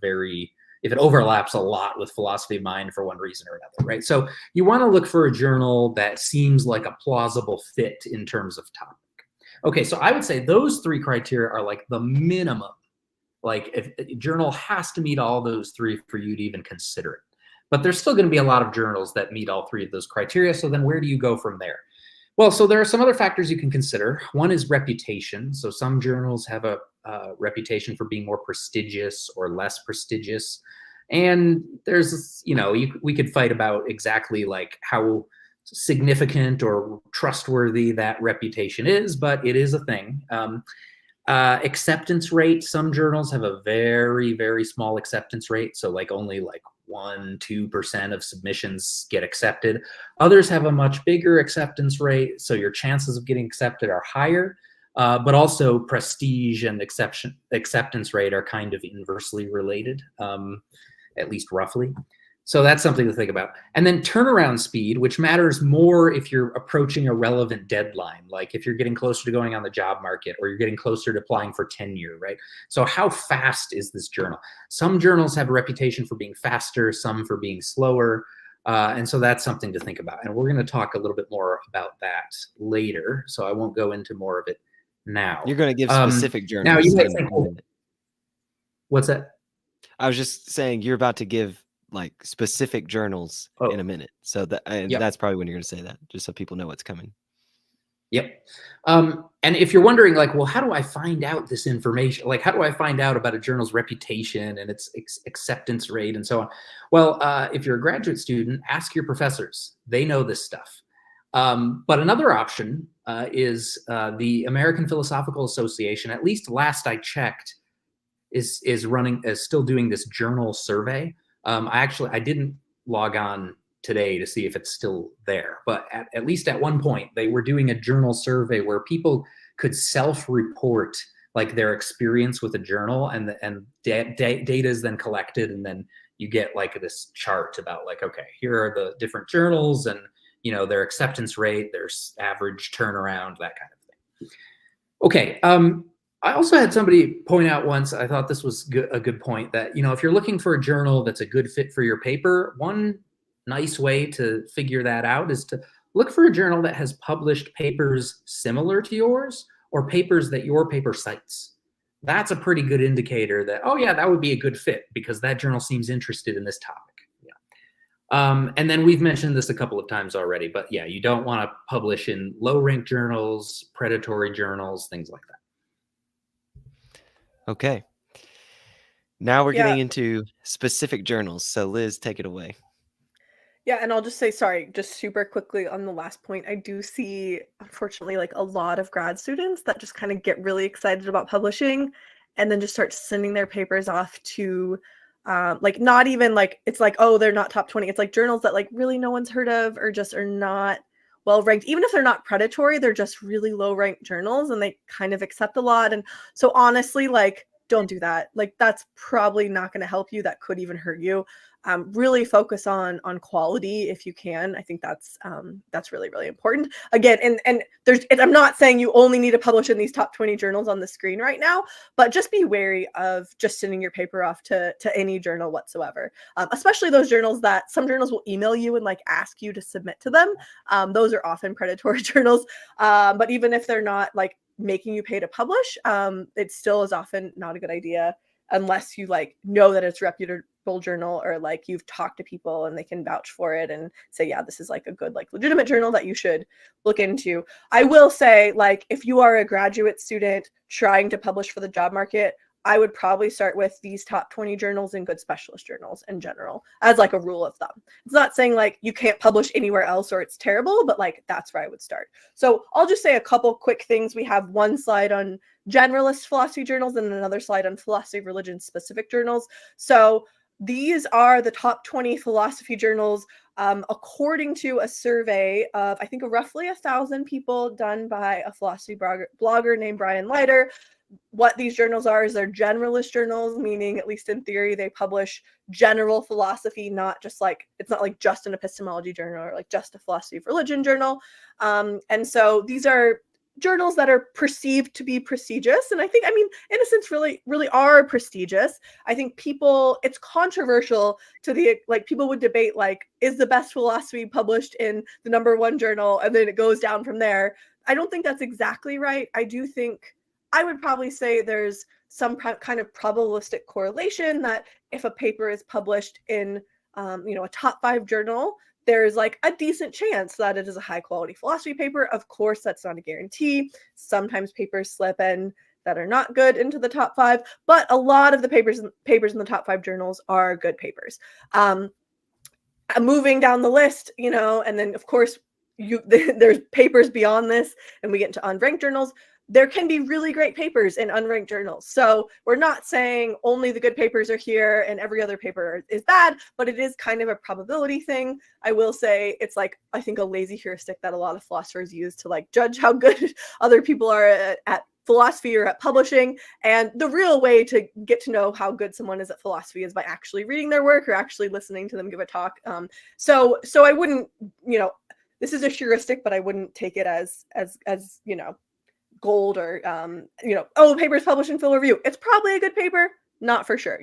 if it overlaps a lot with philosophy of mind for one reason or another, right? So you want to look for a journal that seems like a plausible fit in terms of topic. Okay, so I would say those 3 criteria are like the minimum. Like if a journal has to meet all those 3 for you to even consider it. But there's still going to be a lot of journals that meet all 3 of those criteria. So then where do you go from there? Well, so there are some other factors you can consider. One is reputation. So some journals have a reputation for being more prestigious or less prestigious. And there's, you know, we could fight about exactly like how significant or trustworthy that reputation is, but it is a thing. Acceptance rate. Some journals have a very, very small acceptance rate. So like only like 1-2% of submissions get accepted. Others have a much bigger acceptance rate, so your chances of getting accepted are higher. But also prestige and acceptance rate are kind of inversely related, at least roughly. So that's something to think about. And then turnaround speed, which matters more if you're approaching a relevant deadline, like if you're getting closer to going on the job market, or you're getting closer to applying for tenure, right? So how fast is this journal? Some journals have a reputation for being faster, some for being slower. And so that's something to think about. And we're going to talk a little bit more about that later, so I won't go into more of it now. You're going to give specific Now you journals might in think, a minute. what's that? I was just saying you're about to give like specific journals in a Oh, minute. So that and yep. that's probably when you're going to say that, just so people know what's coming. Yep. And if you're wondering, like, well, how do I find out this information? Like, how do I find out about a journal's reputation and its acceptance rate and so on? Well, if you're a graduate student, ask your professors. They know this stuff. But another option is the American Philosophical Association, at least last I checked, is still doing this journal survey. I didn't log on today to see if it's still there, but at least at one point they were doing a journal survey where people could self-report like their experience with a journal, and data is then collected, and then you get like this chart about like, okay, here are the different journals and their acceptance rate, their average turnaround, that kind of thing. Okay. I also had somebody point out once, I thought this was a good point, that if you're looking for a journal that's a good fit for your paper, one nice way to figure that out is to look for a journal that has published papers similar to yours or papers that your paper cites. That's a pretty good indicator that, oh yeah, that would be a good fit because that journal seems interested in this topic. Yeah. And then we've mentioned this a couple of times already, but yeah, you don't want to publish in low-ranked journals, predatory journals, things like that. Okay. Now we're getting into specific journals. So Liz, take it away. Yeah, and I'll just say, sorry, just super quickly on the last point, I do see, unfortunately, like a lot of grad students that just kind of get really excited about publishing and then just start sending their papers off to, like, not even like, it's like, oh, they're not top 20. It's like journals that like really no one's heard of or just are not well ranked. Even if they're not predatory, they're just really low ranked journals and they kind of accept a lot. And so honestly, like, don't do that. Like, that's probably not going to help you. That could even hurt you. Really focus on quality if you can. I think that's really, really important. Again, and I'm not saying you only need to publish in these top 20 journals on the screen right now, but just be wary of just sending your paper off to any journal whatsoever. Especially those journals that some journals will email you and like ask you to submit to them. Those are often predatory journals. But even if they're not like making you pay to publish, it still is often not a good idea unless you like know that it's reputable journal or like you've talked to people and they can vouch for it and say, yeah, this is like a good, like legitimate journal that you should look into. I will say, like, if you are a graduate student trying to publish for the job market, I would probably start with these top 20 journals and good specialist journals in general as like a rule of thumb. It's not saying like you can't publish anywhere else or it's terrible, but like that's where I would start. So I'll just say a couple quick things. We have one slide on generalist philosophy journals and another slide on philosophy of religion specific journals. So these are the top 20 philosophy journals according to a survey of, I think, roughly 1,000 people done by a philosophy blogger named Brian Leiter. What these journals are is they're generalist journals, meaning at least in theory, they publish general philosophy, not just like, it's not like just an epistemology journal or like just a philosophy of religion journal. And so these are journals that are perceived to be prestigious. And I think, I mean, in a sense, really, really are prestigious. I think it's controversial to the, like, people would debate, like, is the best philosophy published in the #1 journal? And then it goes down from there. I don't think that's exactly right. I do think, I would probably say there's some kind of probabilistic correlation that if a paper is published in, a top 5 journal, there's like a decent chance that it is a high quality philosophy paper. Of course, that's not a guarantee. Sometimes papers slip in that are not good into the top 5, but a lot of the papers in the top 5 journals are good papers. Moving down the list, and then of course there's papers beyond this, and we get into unranked journals. There can be really great papers in unranked journals. So we're not saying only the good papers are here and every other paper is bad, but it is kind of a probability thing. I will say it's like, I think, a lazy heuristic that a lot of philosophers use to like judge how good other people are at philosophy or at publishing. And the real way to get to know how good someone is at philosophy is by actually reading their work or actually listening to them give a talk. So I wouldn't, this is a heuristic, but I wouldn't take it as gold or oh, the paper is published in Phil Review, it's probably a good paper, not for sure.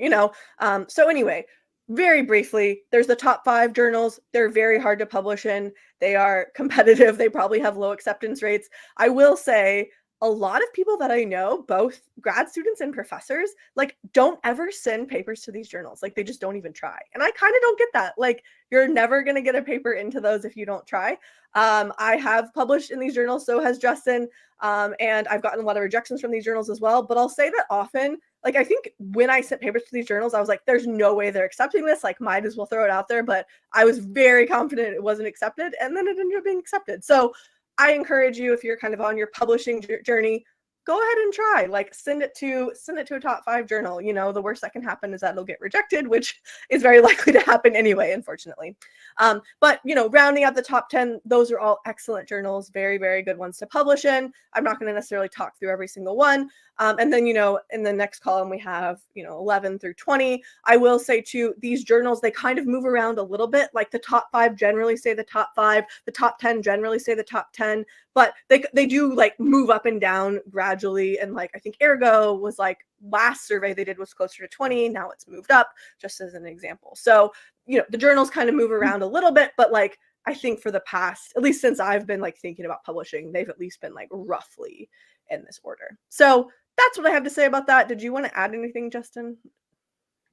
So anyway, very briefly, there's the top 5 journals. They're very hard to publish in. They are competitive. They probably have low acceptance rates. I will say a lot of people that I know, both grad students and professors, like don't ever send papers to these journals. Like they just don't even try. And I kind of don't get that. Like you're never going to get a paper into those if you don't try. I have published in these journals, so has Justin. And I've gotten a lot of rejections from these journals as well. But I'll say that often, like I think when I sent papers to these journals, I was like, there's no way they're accepting this. Like might as well throw it out there. But I was very confident it wasn't accepted. And then it ended up being accepted. So I encourage you, if you're kind of on your publishing journey, go ahead and try. Like send it to a top 5 journal. You know, the worst that can happen is that it'll get rejected, which is very likely to happen anyway, unfortunately. But you know, rounding out the top 10, those are all excellent journals, very, very good ones to publish in. I'm not going to necessarily talk through every single one. And then, you know, in the next column, we have, you know, 11 through 20. I will say too, these journals, they kind of move around a little bit. Like the top 5 generally say the top 5, the top 10 generally say the top 10, but they do like move up and down gradually. And like, I think Ergo was like last survey they did was closer to 20. Now it's moved up, just as an example. So, you know, the journals kind of move around a little bit, but like, I think for the past, at least since I've been like thinking about publishing, they've at least been like roughly in this order. So that's what I have to say about that. Did you want to add anything, Justin?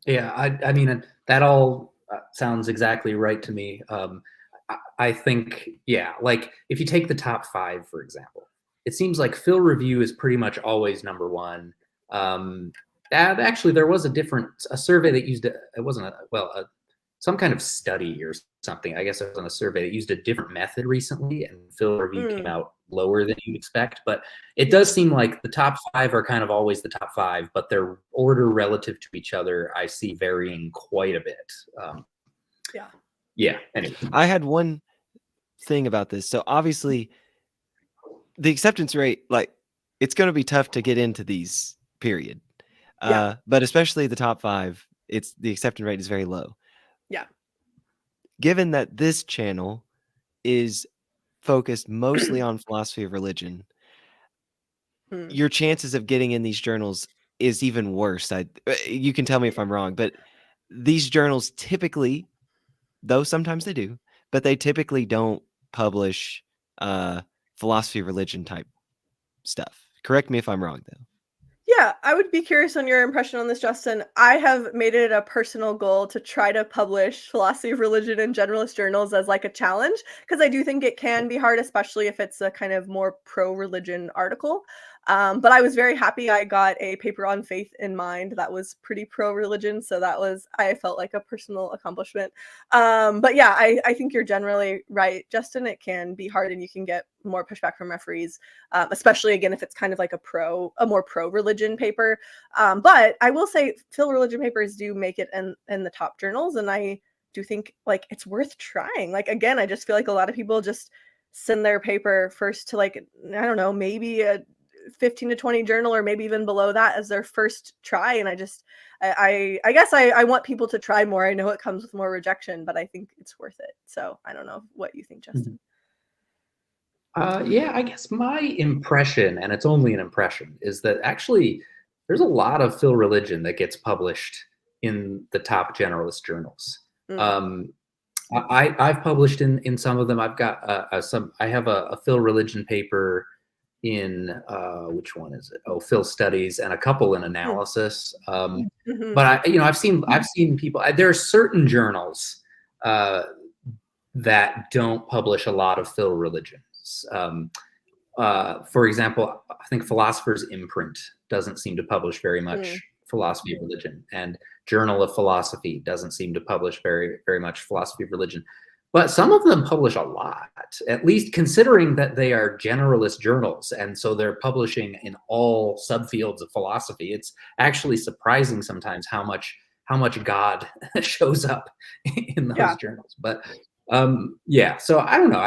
Yeah, I mean, that all sounds exactly right to me. I think, yeah, like if you take the top 5, for example, it seems like Phil Review is pretty much always number 1. Actually, there was a survey that used it wasn't some kind of study or something. I guess it was on a survey that used a different method recently, and Phil Review came out lower than you'd expect. But it does seem like the top 5 are kind of always the top 5, but their order relative to each other, I see varying quite a bit. Yeah. Anyway, I had one thing about this. So obviously, the acceptance rate, like, it's going to be tough to get into these. Period. But especially the top 5, the acceptance rate is very low. Yeah. Given that this channel is focused mostly on philosophy of religion, your chances of getting in these journals is even worse. You can tell me if I'm wrong, but these journals typically, though sometimes they do, but they typically don't publish philosophy of religion type stuff. Correct me if I'm wrong, though. Yeah, I would be curious on your impression on this, Justin. I have made it a personal goal to try to publish philosophy of religion in generalist journals as like a challenge, because I do think it can be hard, especially if it's a kind of more pro-religion article. But I was very happy I got a paper on faith in mind that was pretty pro-religion, so I felt like a personal accomplishment. But yeah, I think you're generally right, Justin. It can be hard, and you can get more pushback from referees, especially again if it's kind of like a more pro-religion paper. But I will say, Phil religion papers do make it in the top journals, and I do think like it's worth trying. Like again, I just feel like a lot of people just send their paper first to like, I don't know, maybe a 15 to 20 journal, or maybe even below that as their first try. And I guess I want people to try more. I know it comes with more rejection, but I think it's worth it. So I don't know what you think, Justin. Yeah, I guess my impression, and it's only an impression, is that actually there's a lot of Phil religion that gets published in the top generalist journals. I've published in some of them. I've got I have a Phil religion paper in which one is it? Oh, Phil studies, and a couple in analysis. But I've seen people. There are certain journals that don't publish a lot of Phil religions. For example, I think Philosopher's Imprint doesn't seem to publish very much philosophy of religion, and Journal of Philosophy doesn't seem to publish very, very much philosophy of religion. But some of them publish a lot, at least considering that they are generalist journals, and so they're publishing in all subfields of philosophy. It's actually surprising sometimes how much God shows up in those journals. But so I don't know.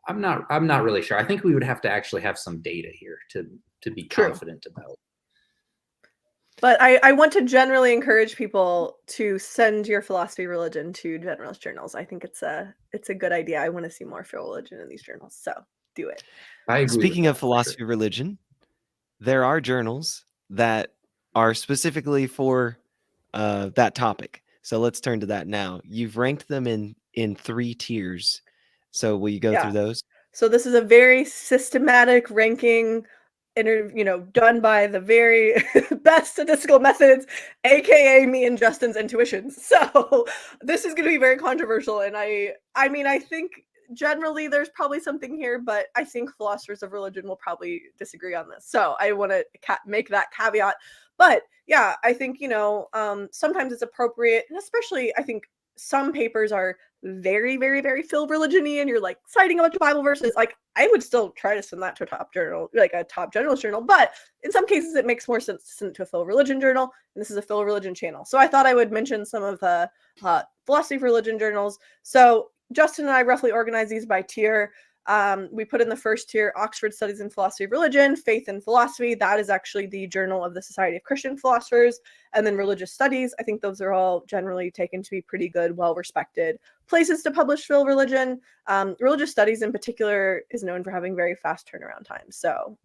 I'm not really sure. I think we would have to actually have some data here to be confident about. But I want to generally encourage people to send your philosophy of religion to generalist journals. I think it's a good idea. I want to see more Phil religion in these journals. So do it. I agree. Speaking of philosophy of religion, there are journals that are specifically for that topic. So let's turn to that now. You've ranked them in 3 tiers. So will you go through those? So this is a very systematic ranking, done by the very best statistical methods, aka me and Justin's intuitions. So this is going to be very controversial, and I think generally there's probably something here, but I think philosophers of religion will probably disagree on this. So I want to make that caveat. But yeah, I think sometimes it's appropriate, and especially I think some papers are very, very, very Phil religion-y, and you're like citing a bunch of Bible verses. Like, I would still try to send that to a top journal, like a top generalist journal, but in some cases it makes more sense to send it to a Phil religion journal, and this is a Phil religion channel. So I thought I would mention some of the philosophy of religion journals. So Justin and I roughly organize these by tier. We put in the first tier Oxford Studies in Philosophy of Religion, Faith and Philosophy. That is actually the journal of the Society of Christian Philosophers. And then Religious Studies. I think those are all generally taken to be pretty good, well-respected places to publish Phil religion. Religious Studies in particular is known for having very fast turnaround times. So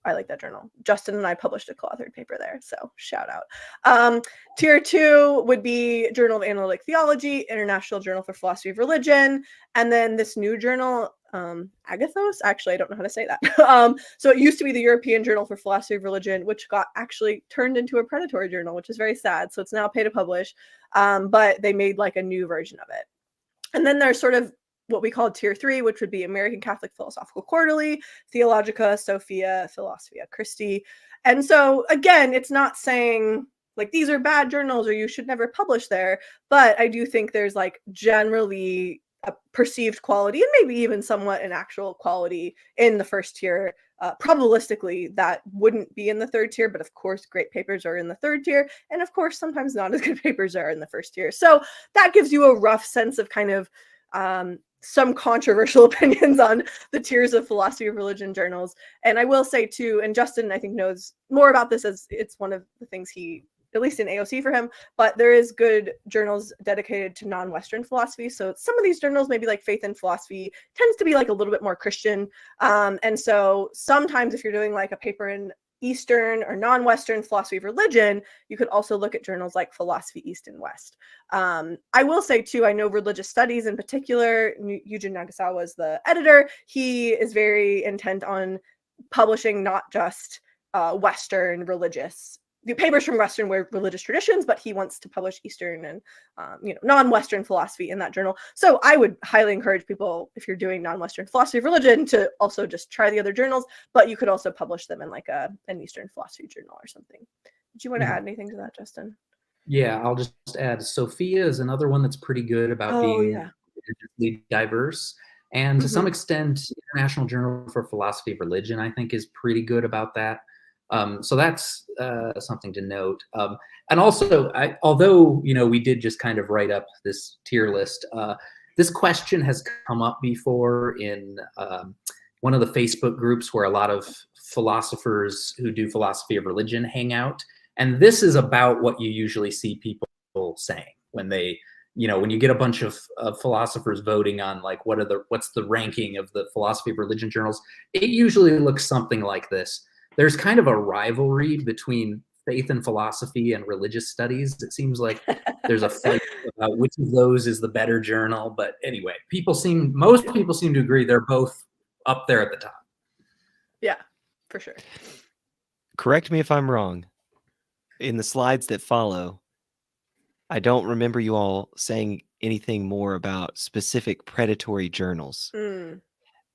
I like that journal. Justin and I published a co-authored paper there, so shout out. Tier 2 would be Journal of Analytic Theology, International Journal for Philosophy of Religion, and then this new journal, Agathos. Actually, I don't know how to say that. So it used to be the European Journal for Philosophy of Religion, which got actually turned into a predatory journal, which is very sad. So it's now pay to publish, but they made like a new version of it. And then there's sort of what we call tier 3, which would be American Catholic Philosophical Quarterly, Theologica, Sophia, Philosophia Christi. And so again, it's not saying like these are bad journals or you should never publish there, but I do think there's like generally a perceived quality and maybe even somewhat an actual quality in the first tier. Probabilistically, that wouldn't be in the third tier, but of course, great papers are in the third tier, and of course, sometimes not as good papers are in the first tier. So that gives you a rough sense of kind of some controversial opinions on the tiers of philosophy of religion journals. And I will say too, and Justin I think knows more about this as it's one of the things he, at least in AOC for him, but there is good journals dedicated to non-Western philosophy. So some of these journals, maybe like Faith and Philosophy, tends to be like a little bit more Christian. And so sometimes if you're doing like a paper in Eastern or non-Western philosophy of religion, you could also look at journals like Philosophy East and West. I will say too, I know Religious Studies in particular, Yujin Nagasawa is the editor. He is very intent on publishing not just Western religious papers from Western religious traditions, but he wants to publish Eastern and non-Western philosophy in that journal. So I would highly encourage people, if you're doing non-Western philosophy of religion, to also just try the other journals, but you could also publish them in like an Eastern philosophy journal or something. Did you want to add anything to that, Justin? Yeah, I'll just add Sophia is another one that's pretty good about being religiously diverse. And to some extent, International Journal for Philosophy of Religion, I think, is pretty good about that. So that's something to note. And also, although we did just kind of write up this tier list, this question has come up before in one of the Facebook groups where a lot of philosophers who do philosophy of religion hang out. And this is about what you usually see people saying when they, when you get a bunch of philosophers voting on like what's the ranking of the philosophy of religion journals. It usually looks something like this. There's kind of a rivalry between faith and philosophy and religious studies. It seems like there's a fight about which of those is the better journal. But anyway, most people seem to agree they're both up there at the top. Yeah, for sure. Correct me if I'm wrong. In the slides that follow, I don't remember you all saying anything more about specific predatory journals. Do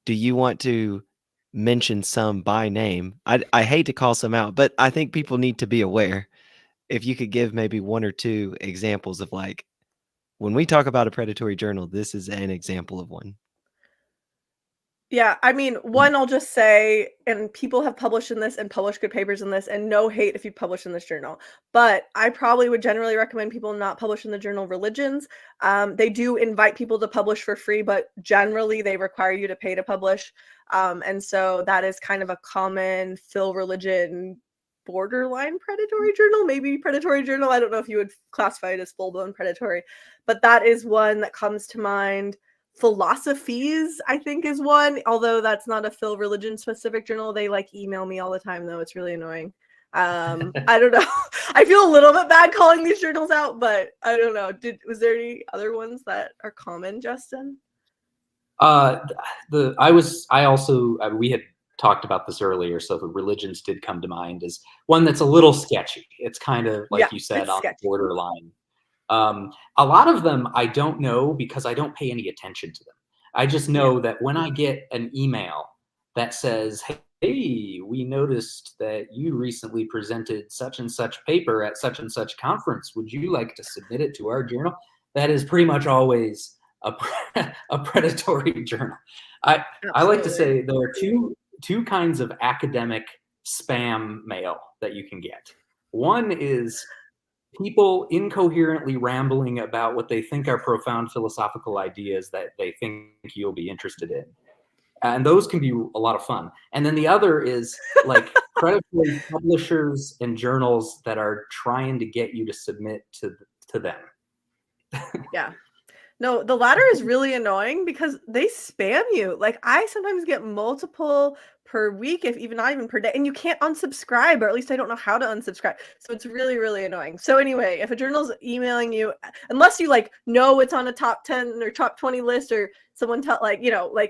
you want to mention some by name? I hate to call some out, but I think people need to be aware. If you could give maybe one or two examples of like, when we talk about a predatory journal, this is an example of one. Yeah, I mean, one, I'll just say, and people have published in this and published good papers in this, and no hate if you publish in this journal, but I probably would generally recommend people not publish in the journal Religions. They do invite people to publish for free, but generally they require you to pay to publish. And so that is kind of a common Phil religion borderline predatory journal, maybe predatory journal. I don't know if you would classify it as full-blown predatory, but that is one that comes to mind. Philosophies, I think, is one, although that's not a Phil religion specific journal. They like email me all the time though. It's really annoying. I don't know. I feel a little bit bad calling these journals out, but I don't know. Was there any other ones that are common, Justin? We had talked about this earlier, so the religions did come to mind as one that's a little sketchy. It's kind of Yeah, like you said, it's on the sketchy. borderline. A lot of them I don't know because I don't pay any attention to them. I just know that when I get an email that says, "Hey, we noticed that you recently presented such and such paper at such and such conference. Would you like to submit it to our journal?" That is pretty much always a, a predatory journal. I like to Absolutely. say there are two kinds of academic spam mail that you can get. One is people incoherently rambling about what they think are profound philosophical ideas that they think you'll be interested in. And those can be a lot of fun. And then the other is like predatory publishers and journals that are trying to get you to submit to them. Yeah. No, the latter is really annoying because they spam you. Like I sometimes get multiple per week, if even not even per day, and you can't unsubscribe, or at least I don't know how to unsubscribe. So it's really, really annoying. So anyway, if a journal's emailing you, unless you like know it's on a top 10 or top 20 list, or someone tell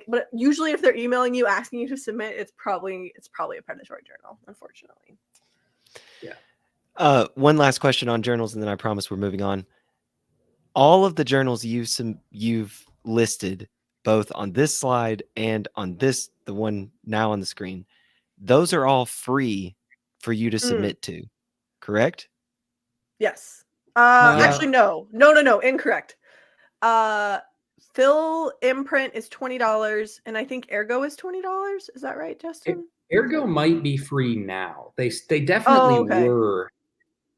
but usually if they're emailing you asking you to submit, it's probably a predatory journal, unfortunately. Yeah. One last question on journals, and then I promise we're moving on. All of the journals you've listed, both on this slide and on the one now on the screen, those are all free for you to submit to, correct? Yes. Yeah. Actually, no, incorrect. Phil imprint is $20, and I think Ergo is $20. Is that right, Justin? Ergo might be free now. They definitely were.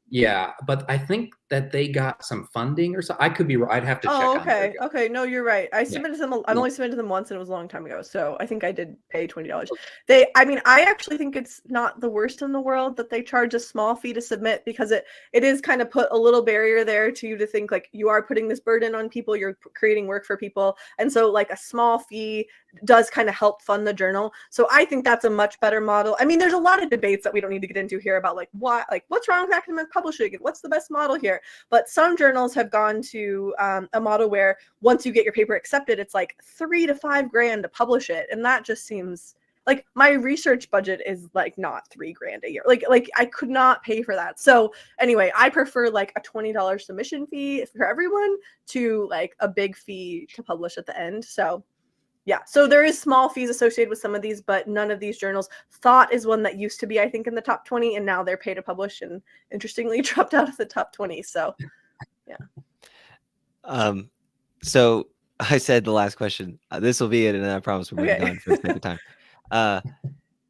Yeah, but I think that they got some funding or so. I could be wrong. I'd have to check on Ergo. Okay. No, you're right. I submitted them. I've only submitted them once, and it was a long time ago. So I think I did pay $20. I actually think it's not the worst in the world that they charge a small fee to submit, because it is kind of put a little barrier there to you to think like you are putting this burden on people. You're creating work for people, and so like a small fee does kind of help fund the journal. So I think that's a much better model. I mean, there's a lot of debates that we don't need to get into here about what's wrong with academic publishing and what's the best model here. But some journals have gone to a model where once you get your paper accepted, it's like $3 to $5 grand to publish it, and that just seems like my research budget is like not $3 grand a year. Like I could not pay for that. So anyway, I prefer like a $20 submission fee for everyone to like a big fee to publish at the end. So yeah, so there is small fees associated with some of these, but none of these journals. Thought is one that used to be, I think, in the top 20, and now they're pay to publish, and interestingly dropped out of the top 20. So, yeah. So I said the last question. This will be it, and then I promise we're moving on for the sake of time.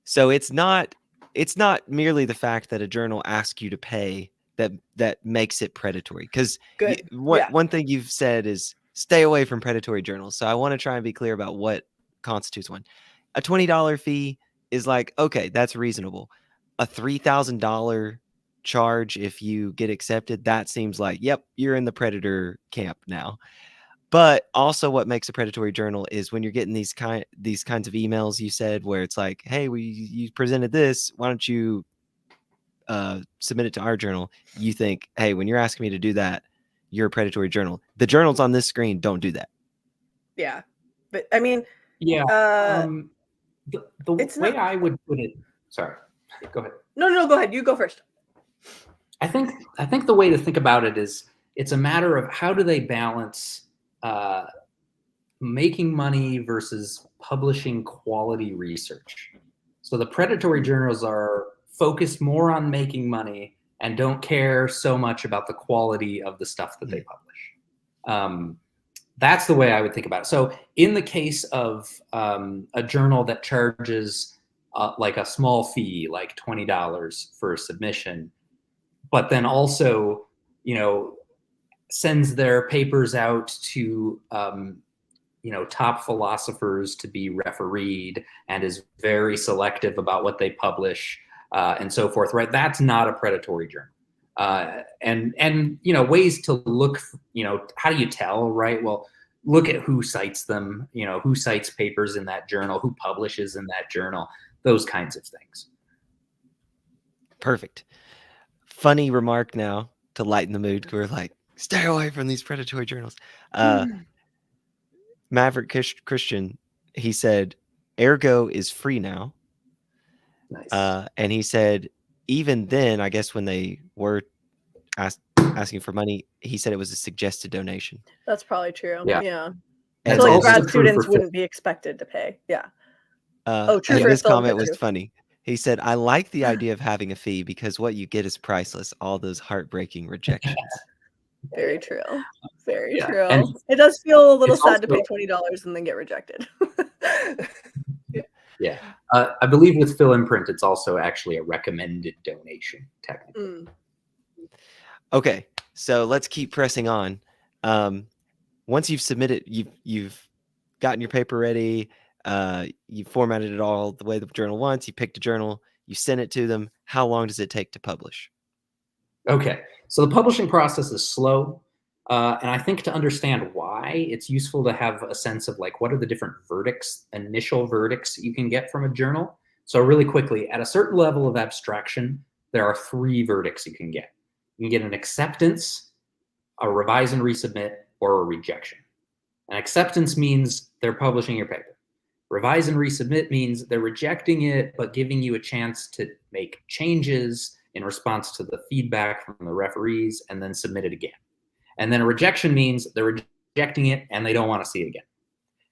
So it's not merely the fact that a journal asks you to pay that makes it predatory. Because one thing you've said is stay away from predatory journals. So I want to try and be clear about what constitutes one. A $20 fee is like, okay, that's reasonable. A $3,000 charge if you get accepted, that seems like, yep, you're in the predator camp now. But also what makes a predatory journal is when you're getting these kinds of emails you said where it's like, hey, you presented this, why don't you submit it to our journal? You think, hey, when you're asking me to do that, you're a predatory journal. The journals on this screen don't do that. Yeah. But I mean, yeah. The way I would put it, sorry, go ahead. No, go ahead. You go first. I think the way to think about it is it's a matter of how do they balance making money versus publishing quality research. So the predatory journals are focused more on making money and don't care so much about the quality of the stuff that they publish. That's the way I would think about it. So in the case of a journal that charges like a small fee, like $20 for a submission, but then also, sends their papers out to top philosophers to be refereed and is very selective about what they publish and so forth, right? That's not a predatory journal. And ways to look, how do you tell, right? Well, look at who cites them, who cites papers in that journal, who publishes in that journal, those kinds of things. Perfect. Funny remark now to lighten the mood. We're like, stay away from these predatory journals. Maverick Christian, he said, "Ergo is free now." Nice. And he said, even then, I guess when they were asking for money, he said it was a suggested donation. That's probably true. Yeah. Yeah. And So like also grad true for students Phil. wouldn't be expected to pay. Yeah. Oh, true and for this film. comment was True. funny. He said, "I like the idea of having a fee because what you get is priceless. All those heartbreaking rejections." Very true. Very Yeah. true. And It does feel a little it's sad to pay also- $20 and then get rejected. Yeah. I believe with Phil Imprint, it's also actually a recommended donation, technically. Mm. Okay, so let's keep pressing on. Once you've submitted, you've gotten your paper ready, you formatted it all the way the journal wants, you picked a journal, you send it to them. How long does it take to publish? Okay, so the publishing process is slow. And I think to understand why, it's useful to have a sense of like, what are the different verdicts, initial verdicts you can get from a journal? So really quickly, at a certain level of abstraction, there are 3 verdicts you can get. You can get an acceptance, a revise and resubmit, or a rejection. An acceptance means they're publishing your paper. Revise and resubmit means they're rejecting it, but giving you a chance to make changes in response to the feedback from the referees and then submit it again. And then a rejection means they're rejecting it and they don't want to see it again.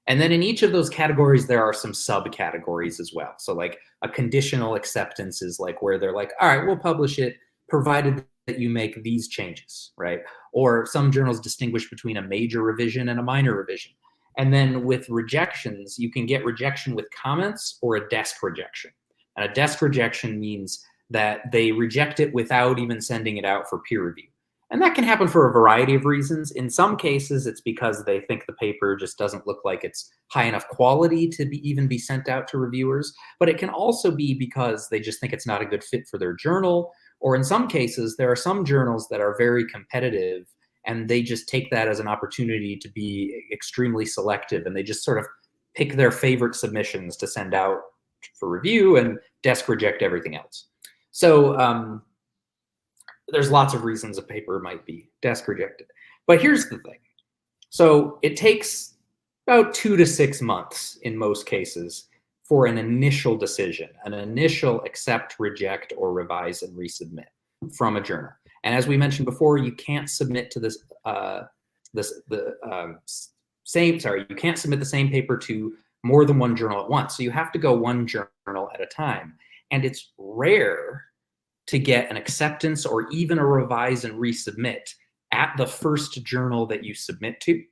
And then in each of those categories, there are some subcategories as well. So like a conditional acceptance is like where they're like, all right, we'll publish it provided that you make these changes, right? Or some journals distinguish between a major revision and a minor revision. And then with rejections, you can get rejection with comments or a desk rejection. And a desk rejection means that they reject it without even sending it out for peer review. And that can happen for a variety of reasons. In some cases, it's because they think the paper just doesn't look like it's high enough quality to even be sent out to reviewers. But it can also be because they just think it's not a good fit for their journal. Or in some cases, there are some journals that are very competitive and they just take that as an opportunity to be extremely selective. And they just sort of pick their favorite submissions to send out for review and desk reject everything else. So, there's lots of reasons a paper might be desk rejected. But here's the thing. So it takes about 2 to 6 months in most cases for an initial decision, an initial accept, reject, or revise and resubmit from a journal. And as we mentioned before, you can't submit to you can't submit the same paper to more than one journal at once. So you have to go one journal at a time. And it's rare to get an acceptance or even a revise and resubmit at the first journal that you submit to.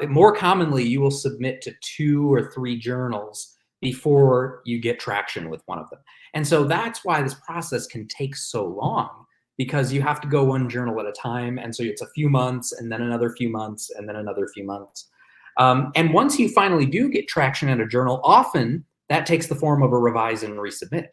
More commonly, you will submit to 2 or 3 journals before you get traction with one of them. And so that's why this process can take so long, because you have to go one journal at a time. And so it's a few months and then another few months and then another few months. And once you finally do get traction at a journal, often that takes the form of a revise and resubmit.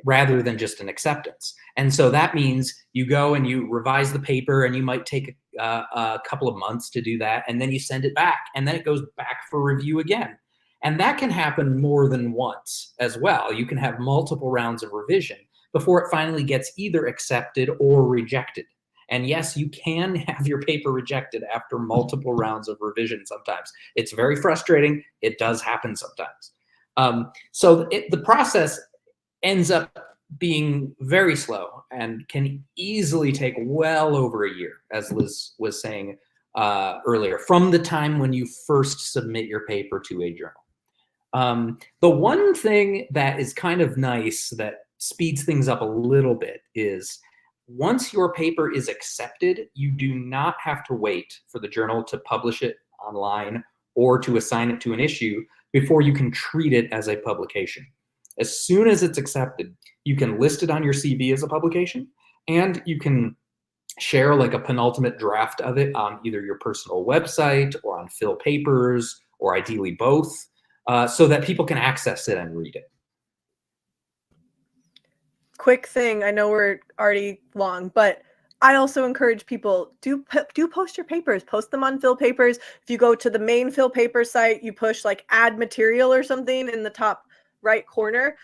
Rather than just an acceptance. And so that means you go and you revise the paper and you might take a couple of months to do that. And then you send it back and then it goes back for review again. And that can happen more than once as well. You can have multiple rounds of revision before it finally gets either accepted or rejected. And yes, you can have your paper rejected after multiple rounds of revision sometimes. It's very frustrating. It does happen sometimes. So the process ends up being very slow and can easily take well over a year, as Liz was saying earlier, from the time when you first submit your paper to a journal. The one thing that is kind of nice that speeds things up a little bit is once your paper is accepted, you do not have to wait for the journal to publish it online or to assign it to an issue before you can treat it as a publication. As soon as it's accepted, you can list it on your CV as a publication, and you can share like a penultimate draft of it on either your personal website or on Phil Papers, or ideally both, so that people can access it and read it. Quick thing, I know we're already long, but I also encourage people, do post your papers, post them on Phil Papers. If you go to the main Phil Paper site, you push like add material or something in the top right corner.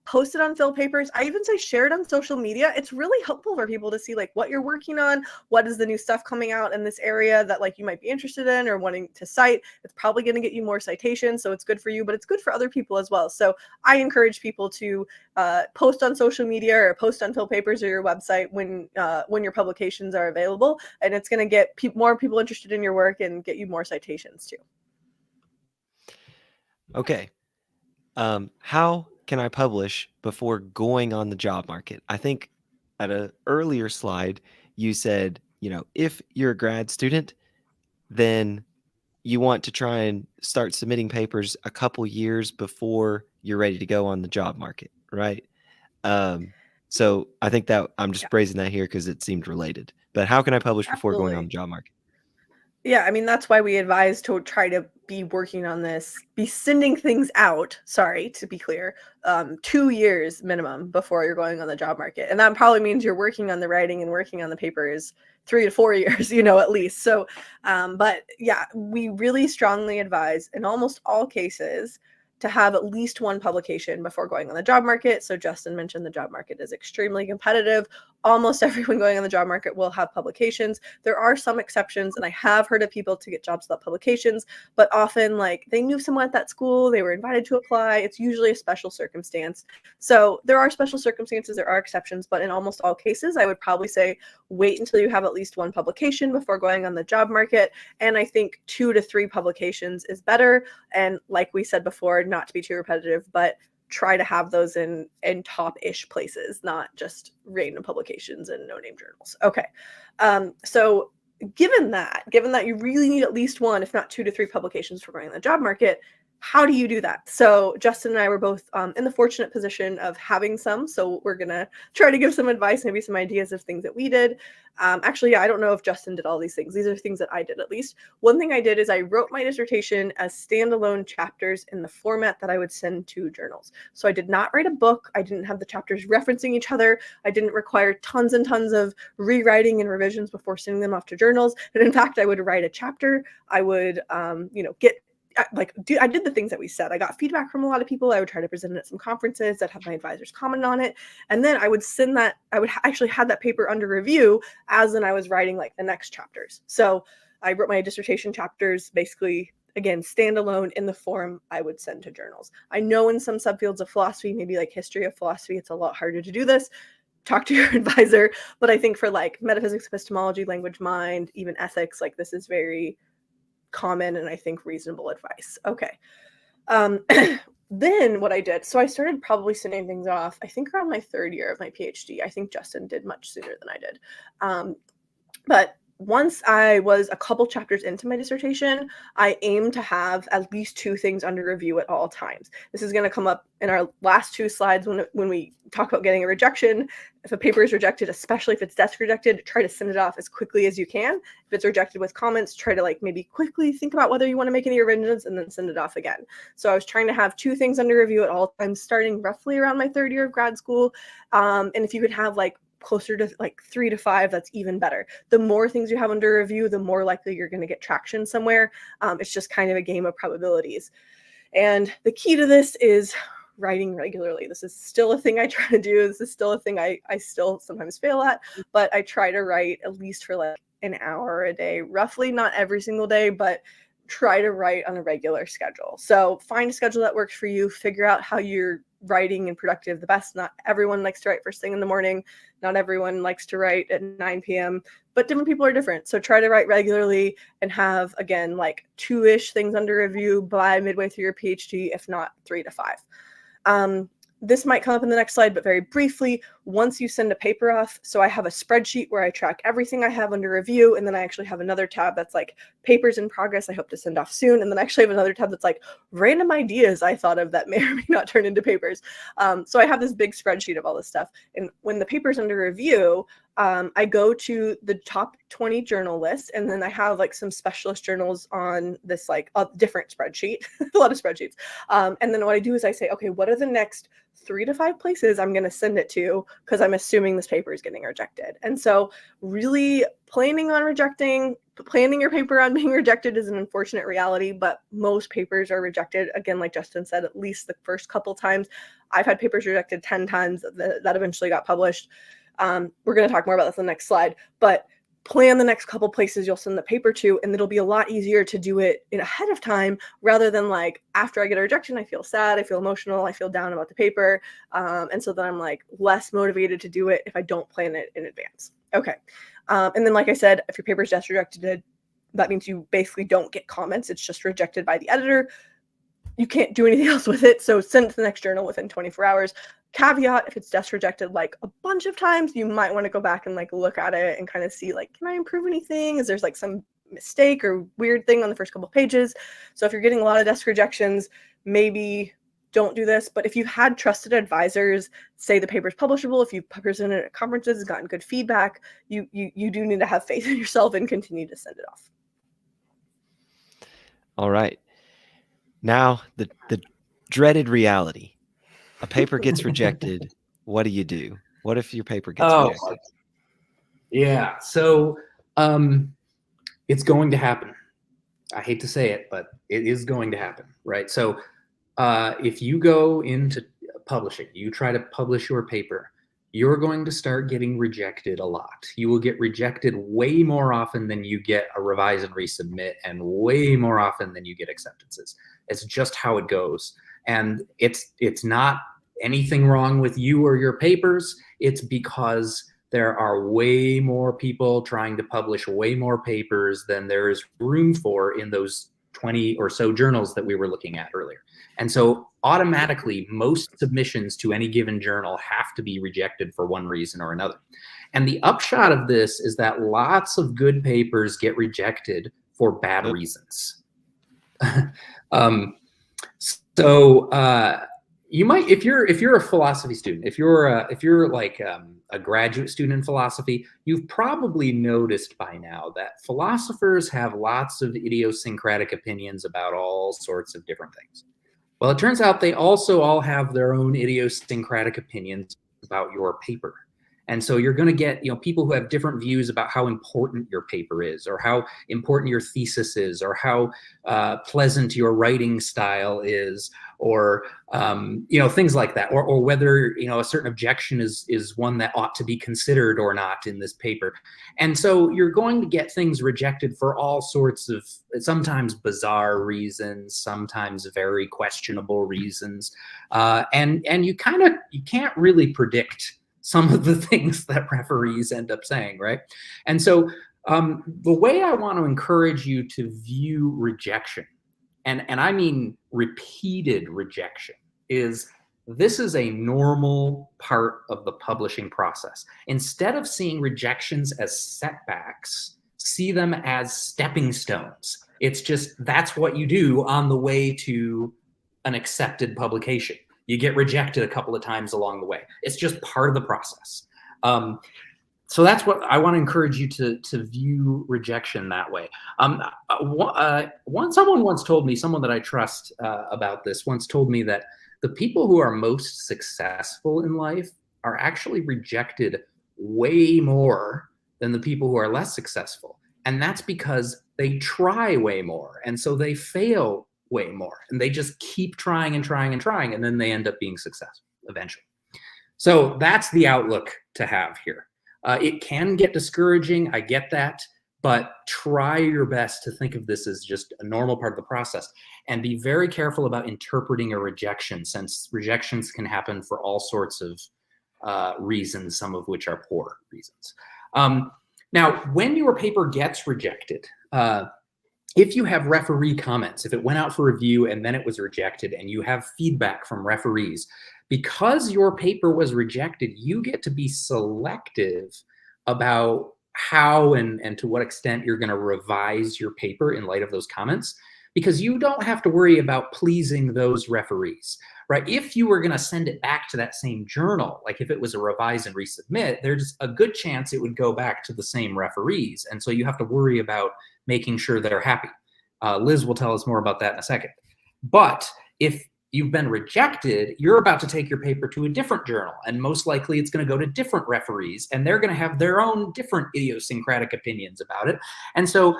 Post it on Phil Papers. I even say share it on social media. It's really helpful for people to see like what you're working on, what is the new stuff coming out in this area that like you might be interested in or wanting to cite. It's probably going to get you more citations, so it's good for you, but it's good for other people as well. So I encourage people to post on social media or post on Phil Papers or your website when your publications are available, and it's going to get more people interested in your work and get you more citations too. Okay. How can I publish before going on the job market? I think at an earlier slide, you said, if you're a grad student, then you want to try and start submitting papers a couple years before you're ready to go on the job market, right? So I think that I'm just phrasing that here because it seemed related. But how can I publish before going on Absolutely. the job market? Yeah, I mean, that's why we advise to try to be working on this, be sending things out, sorry, to be clear, 2 years minimum before you're going on the job market. And that probably means you're working on the writing and working on the papers 3 to 4 years, at least. So, but yeah, we really strongly advise in almost all cases to have at least one publication before going on the job market. So Justin mentioned the job market is extremely competitive. Almost everyone going on the job market will have publications. There are some exceptions, and I have heard of people to get jobs without publications, but often like they knew someone at that school, they were invited to apply. It's usually a special circumstance. So there are special circumstances, there are exceptions, but in almost all cases, I would probably say wait until you have at least one publication before going on the job market. And I think 2 to 3 publications is better. And like we said before, not to be too repetitive, but try to have those in top-ish places, not just random publications and no-name journals. Okay. So given that you really need at least one, if not 2 to 3 publications for going on the job market, how do you do that? So Justin and I were both in the fortunate position of having some. So we're going to try to give some advice, maybe some ideas of things that we did. Actually, I don't know if Justin did all these things. These are things that I did at least. One thing I did is I wrote my dissertation as standalone chapters in the format that I would send to journals. So I did not write a book. I didn't have the chapters referencing each other. I didn't require tons and tons of rewriting and revisions before sending them off to journals. And in fact, I would write a chapter. I would, I did the things that we said. I got feedback from a lot of people. I would try to present it at some conferences that have my advisors comment on it. And then I would send that, I would actually have that paper under review as in I was writing like the next chapters. So I wrote my dissertation chapters basically, again, standalone in the form I would send to journals. I know in some subfields of philosophy, maybe like history of philosophy, it's a lot harder to do this. Talk to your advisor. But I think for like metaphysics, epistemology, language, mind, even ethics, like this is very common and I think reasonable advice. Okay. Then what I did, so I started probably sending things off, I think around my 3rd year of my PhD. I think Justin did much sooner than I did. But once I was a couple chapters into my dissertation, I aimed to have at least 2 things under review at all times. This is going to come up in our last 2 slides when we talk about getting a rejection. If a paper is rejected, especially if it's desk rejected, try to send it off as quickly as you can. If it's rejected with comments, try to like maybe quickly think about whether you want to make any revisions and then send it off again. So I was trying to have 2 things under review at all times, starting roughly around my 3rd year of grad school. And if you could have like closer to like 3 to 5, that's even better. The more things you have under review, the more likely you're going to get traction somewhere. It's just kind of a game of probabilities. And the key to this is writing regularly. This is still a thing I try to do. This is still a thing I still sometimes fail at, but I try to write at least for like an hour a day, roughly, not every single day, but try to write on a regular schedule. So find a schedule that works for you, figure out how you're writing and productive the best. Not everyone likes to write first thing in the morning. Not everyone likes to write at 9 p.m., but different people are different. So try to write regularly and have, again, like 2-ish things under review by midway through your PhD, if not 3 to 5. This might come up in the next slide, but very briefly, once you send a paper off, so I have a spreadsheet where I track everything I have under review, and then I actually have another tab that's like papers in progress I hope to send off soon, and then I actually have another tab that's like random ideas I thought of that may or may not turn into papers. So I have this big spreadsheet of all this stuff, and when the paper's under review, I go to the top 20 journal list, and then I have like some specialist journals on this like a different spreadsheet, a lot of spreadsheets. And then what I do is I say, okay, what are the next 3 to 5 places I'm going to send it to, because I'm assuming this paper is getting rejected. And so really planning your paper on being rejected is an unfortunate reality, but most papers are rejected. Again, like Justin said, at least the first couple times. I've had papers rejected 10 times that eventually got published. We're going to talk more about this on the next slide, but plan the next couple places you'll send the paper to, and it'll be a lot easier to do it ahead of time rather than like after I get a rejection, I feel sad, I feel emotional, I feel down about the paper. And so then I'm like less motivated to do it if I don't plan it in advance. Okay. And then, like I said, if your paper is just rejected, that means you basically don't get comments. It's just rejected by the editor. You can't do anything else with it. So send it to the next journal within 24 hours. Caveat, if it's just rejected like a bunch of times, you might want to go back and like look at it and kind of see like, can I improve anything? Is there's like some mistake or weird thing on the first couple pages? So if you're getting a lot of desk rejections, maybe don't do this. But if you've had trusted advisors say the paper's publishable, if you've presented at conferences and gotten good feedback, you do need to have faith in yourself and continue to send it off. All right. Now the dreaded reality. A paper gets rejected. What do you do? What if your paper gets rejected? Yeah. So it's going to happen. I hate to say it, but it is going to happen, right? So if you go into publishing, you try to publish your paper, you're going to start getting rejected a lot. You will get rejected way more often than you get a revise and resubmit, and way more often than you get acceptances. It's just how it goes. And it's not anything wrong with you or your papers. It's because there are way more people trying to publish way more papers than there is room for in those 20 or so journals that we were looking at earlier. And so automatically, most submissions to any given journal have to be rejected for one reason or another. And the upshot of this is that lots of good papers get rejected for bad reasons. You might, if you're a philosophy student, if you're like a graduate student in philosophy, you've probably noticed by now that philosophers have lots of idiosyncratic opinions about all sorts of different things. Well, it turns out they also all have their own idiosyncratic opinions about your paper. And so you're going to get, people who have different views about how important your paper is, or how important your thesis is, or how pleasant your writing style is, or things like that, or whether a certain objection is one that ought to be considered or not in this paper. And so you're going to get things rejected for all sorts of, sometimes bizarre reasons, sometimes very questionable reasons, and you can't really predict some of the things that referees end up saying, right? And so the way I want to encourage you to view rejection, and I mean repeated rejection, is this is a normal part of the publishing process. Instead of seeing rejections as setbacks, see them as stepping stones. It's just, that's what you do on the way to an accepted publication. You get rejected a couple of times along the way. It's just part of the process. So that's what I want to encourage you to view rejection that way. Someone once told me, someone that I trust about this, once told me that the people who are most successful in life are actually rejected way more than the people who are less successful. And that's because they try way more. And so they fail way more, and they just keep trying and trying and trying, and then they end up being successful eventually. So that's the outlook to have here. It can get discouraging, I get that, but try your best to think of this as just a normal part of the process, and be very careful about interpreting a rejection, since rejections can happen for all sorts of reasons, some of which are poor reasons. Now, when your paper gets rejected, if you have referee comments, if it went out for review and then it was rejected, and you have feedback from referees, because your paper was rejected, you get to be selective about how and to what extent you're going to revise your paper in light of those comments, because you don't have to worry about pleasing those referees, right? If you were going to send it back to that same journal, like if it was a revise and resubmit, there's a good chance it would go back to the same referees. And so you have to worry about making sure they're happy. Liz will tell us more about that in a second. But if you've been rejected, you're about to take your paper to a different journal, and most likely it's going to go to different referees, and they're going to have their own different idiosyncratic opinions about it. And so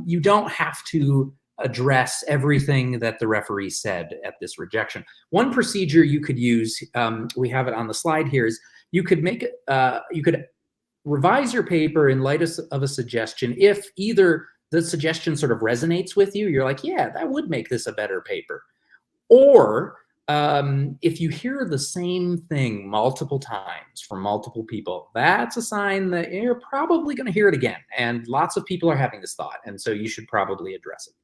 you don't have to address everything that the referee said at this rejection. One procedure you could use, we have it on the slide here, is you could revise your paper in light of a suggestion if either the suggestion sort of resonates with you, you're like, yeah, that would make this a better paper. Or if you hear the same thing multiple times from multiple people, that's a sign that you're probably going to hear it again. And lots of people are having this thought, and so you should probably address it.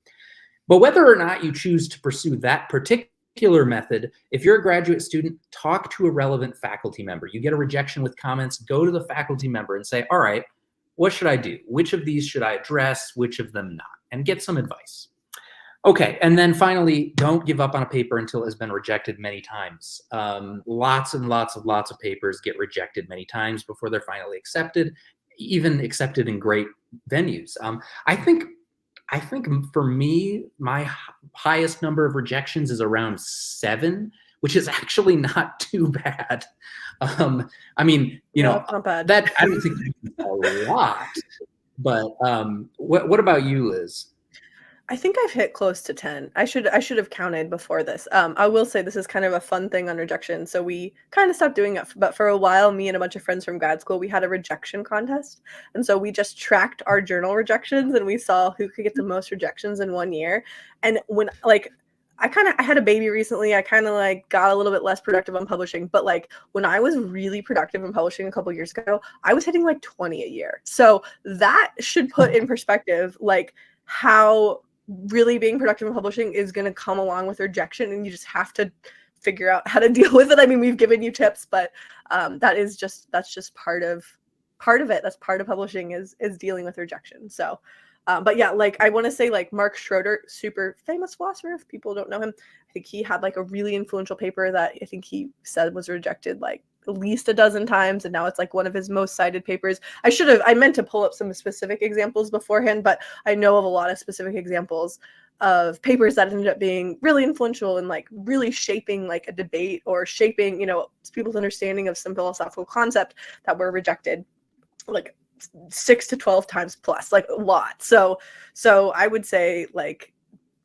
But whether or not you choose to pursue that particular method, if you're a graduate student, talk to a relevant faculty member. You get a rejection with comments, go to the faculty member and say, all right, what should I do? Which of these should I address? Which of them not? And get some advice. Okay, and then finally, don't give up on a paper until it has been rejected many times. Lots and lots of papers get rejected many times before they're finally accepted, even accepted in great venues. I think for me, my highest number of rejections is around 7, which is actually not too bad. I mean, you know, not bad. That I don't think that's a lot. But what about you, Liz? I think I've hit close to 10. I should have counted before this. I will say this is kind of a fun thing on rejection. So we kind of stopped doing it, but for a while, me and a bunch of friends from grad school, we had a rejection contest. And so we just tracked our journal rejections and we saw who could get the most rejections in 1 year. And when I had a baby recently, I kind of like got a little bit less productive on publishing, but like when I was really productive in publishing a couple years ago, I was hitting like 20 a year. So that should put in perspective like how really being productive in publishing is going to come along with rejection, and you just have to figure out how to deal with it. I mean, we've given you tips, but that's just part of it. That's part of publishing is dealing with rejection. So but yeah, like I want to say like Mark Schroeder, super famous philosopher, if people don't know him, I think he had like a really influential paper that I think he said was rejected like at least a dozen times, and now it's like one of his most cited papers. I meant to pull up some specific examples beforehand, but I know of a lot of specific examples of papers that ended up being really influential and like really shaping like a debate or shaping, you know, people's understanding of some philosophical concept that were rejected like 6 to 12 times plus, like a lot. So I would say like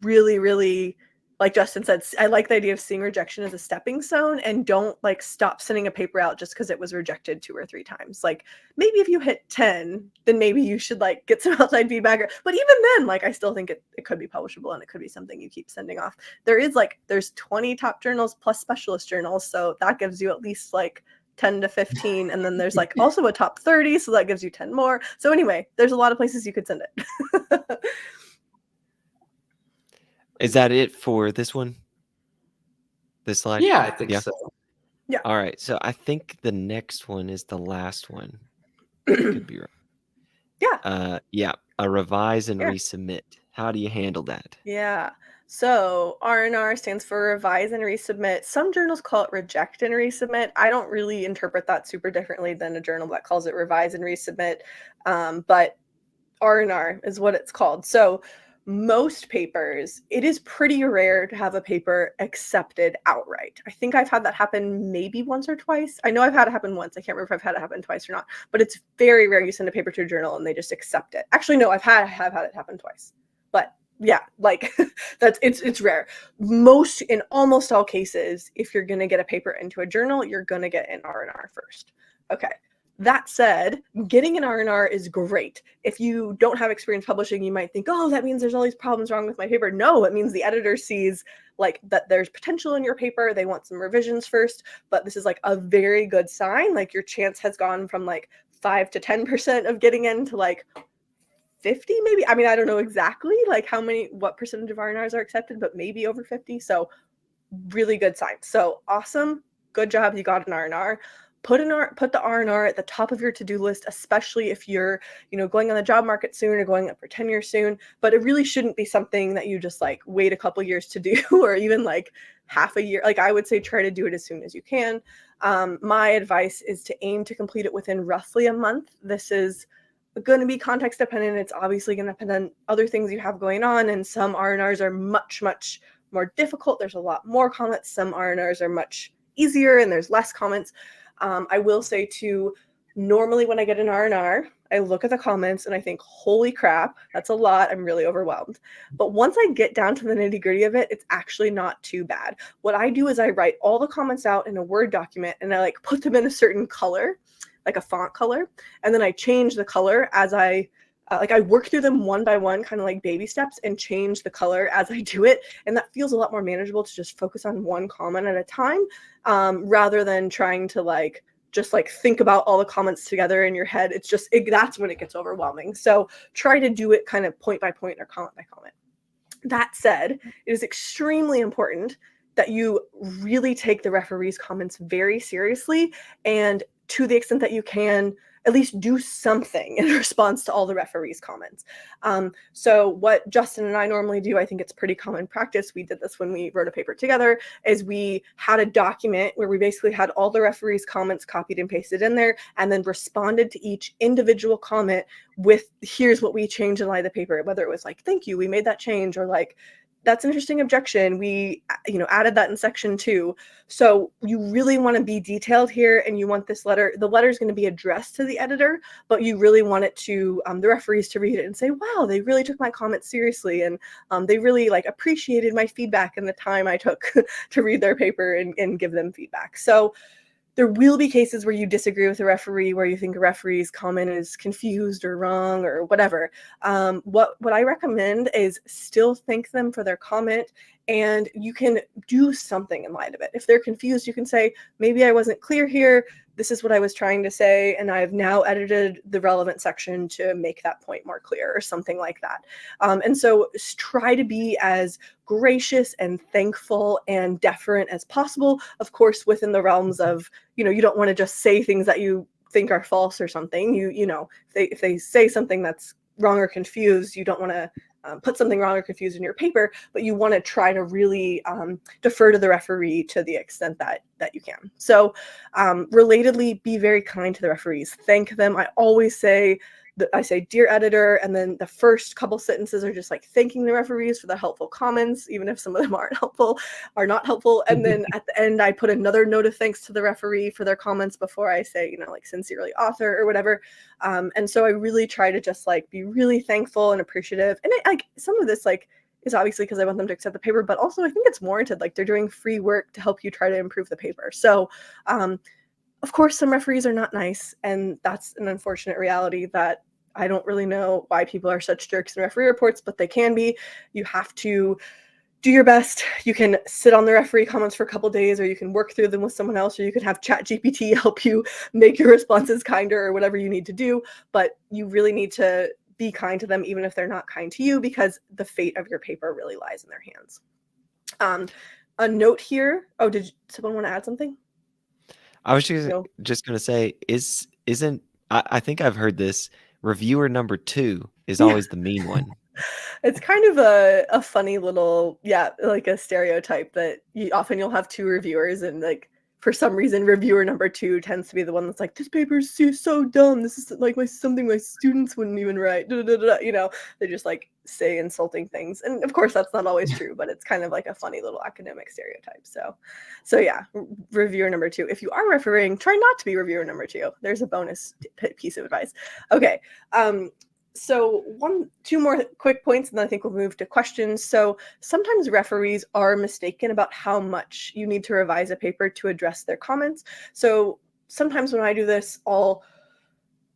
really, like Justin said, I like the idea of seeing rejection as a stepping stone, and don't like stop sending a paper out just because it was rejected 2 or 3 times. Like maybe if you hit 10, then maybe you should like get some outside feedback. But even then, like I still think it could be publishable and it could be something you keep sending off. There's 20 top journals plus specialist journals, so that gives you at least like 10 to 15, and then there's like also a top 30, so that gives you 10 more. So anyway, there's a lot of places you could send it. Is that it for this one? This slide? Yeah, I think so. Yeah. All right. So I think the next one is the last one. Could be wrong. Yeah. A revise and resubmit. How do you handle that? Yeah. So R&R stands for revise and resubmit. Some journals call it reject and resubmit. I don't really interpret that super differently than a journal that calls it revise and resubmit. But R&R is what it's called. So most papers, it is pretty rare to have a paper accepted outright. I think I've had that happen maybe once or twice. I know I've had it happen once. I can't remember if I've had it happen twice or not, but it's very rare you send a paper to a journal and they just accept it. Actually, no, I've had it happen twice. But yeah, like it's rare. In almost all cases, if you're going to get a paper into a journal, you're going to get an R&R first. Okay. That said, getting an R&R is great. If you don't have experience publishing, you might think, oh, that means there's all these problems wrong with my paper. No, it means the editor sees like that there's potential in your paper. They want some revisions first, but this is like a very good sign. Like your chance has gone from like 5 to 10% of getting into like 50 maybe. I mean, I don't know exactly like what percentage of R&Rs are accepted, but maybe over 50. So really good sign. So awesome. Good job. You got an R&R. Put the R&R at the top of your to-do list, especially if you're, going on the job market soon or going up for tenure soon. But it really shouldn't be something that you just like wait a couple years to do, or even like half a year. Like I would say, try to do it as soon as you can. My advice is to aim to complete it within roughly a month. This is going to be context dependent. It's obviously going to depend on other things you have going on, and some R&Rs are much, much more difficult. There's a lot more comments. Some R&Rs are much easier and there's less comments. I will say too, normally when I get an R&R, I look at the comments and I think, holy crap, that's a lot. I'm really overwhelmed. But once I get down to the nitty gritty of it, it's actually not too bad. What I do is I write all the comments out in a Word document and I like put them in a certain color, like a font color. And then I change the color as I work through them one by one, kind of like baby steps, and change the color as I do it. And that feels a lot more manageable to just focus on one comment at a time, rather than trying to just think about all the comments together in your head. That's when it gets overwhelming. So try to do it kind of point by point or comment by comment. That said, it is extremely important that you really take the referee's comments very seriously, and to the extent that you can, at least do something in response to all the referee's comments. So what Justin and I normally do, I think it's pretty common practice, we did this when we wrote a paper together, is we had a document where we basically had all the referee's comments copied and pasted in there, and then responded to each individual comment with, here's what we changed in light of the paper, whether it was like, thank you, we made that change, or like, that's an interesting objection, we added that in section 2. So you really want to be detailed here, and you want the letter is going to be addressed to the editor, but you really want it to the referees to read it and say, wow, they really took my comments seriously, and they really appreciated my feedback and the time I took to read their paper and give them feedback. So there will be cases where you disagree with a referee, where you think a referee's comment is confused or wrong or whatever. What I recommend is still thank them for their comment, and you can do something in light of it. If they're confused, you can say, maybe I wasn't clear here. This is what I was trying to say, and I've now edited the relevant section to make that point more clear, or something like that. And so try to be as gracious and thankful and deferent as possible, of course, within the realms of, you don't want to just say things that you think are false or something. If they say something that's wrong or confused, you don't want to put something wrong or confused in your paper, but you want to try to really defer to the referee to the extent that you can. So relatedly, be very kind to the referees. Thank them. I always say, dear editor, and then the first couple sentences are just thanking the referees for the helpful comments, even if some of them are not helpful. And then at the end, I put another note of thanks to the referee for their comments before I say, sincerely author or whatever. And so I really try to just be really thankful and appreciative. And some of this is obviously because I want them to accept the paper, but also I think it's warranted. They're doing free work to help you try to improve the paper. So of course, some referees are not nice, and that's an unfortunate reality that I don't really know why people are such jerks in referee reports, but they can be. You have to do your best. You can sit on the referee comments for a couple days, or you can work through them with someone else, or you can have ChatGPT help you make your responses kinder, or whatever you need to do. But you really need to be kind to them, even if they're not kind to you, because the fate of your paper really lies in their hands. A note here. Oh, did someone want to add something? I was just going to say, I think I've heard this, reviewer number 2 is always the mean one. It's kind of a funny little, a stereotype that you'll have 2 reviewers, and for some reason, reviewer number 2 tends to be the one that's this paper is so dumb. This is something my students wouldn't even write. They just say insulting things. And of course, that's not always true, but it's kind of a funny little academic stereotype. So yeah, reviewer number 2. If you are refereeing, try not to be reviewer number 2. There's a bonus piece of advice. Okay. So 2 more quick points, and then I think we'll move to questions. So sometimes referees are mistaken about how much you need to revise a paper to address their comments. So sometimes when I do this, I'll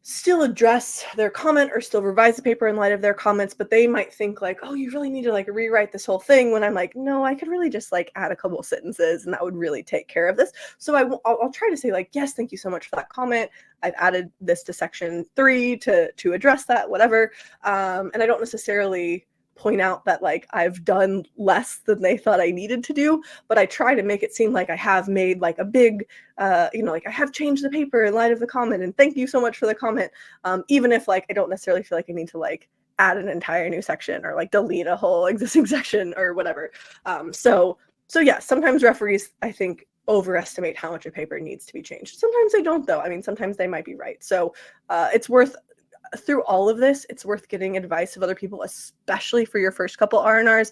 still address their comment or still revise the paper in light of their comments, but they might think oh, you really need to rewrite this whole thing, when I'm no, I could really just add a couple of sentences and that would really take care of this. So I'll try to say yes, thank you so much for that comment. I've added this to section 3 to address that, whatever. And I don't necessarily point out that I've done less than they thought I needed to do, but I try to make it seem like I have made a big, I have changed the paper in light of the comment, and thank you so much for the comment, even if I don't necessarily feel I need to add an entire new section or delete a whole existing section or whatever. So yeah, sometimes referees, I think, overestimate how much a paper needs to be changed. Sometimes they don't, though. I mean, sometimes they might be right. So it's worth, through all of this, it's worth getting advice of other people, especially for your first couple R&Rs.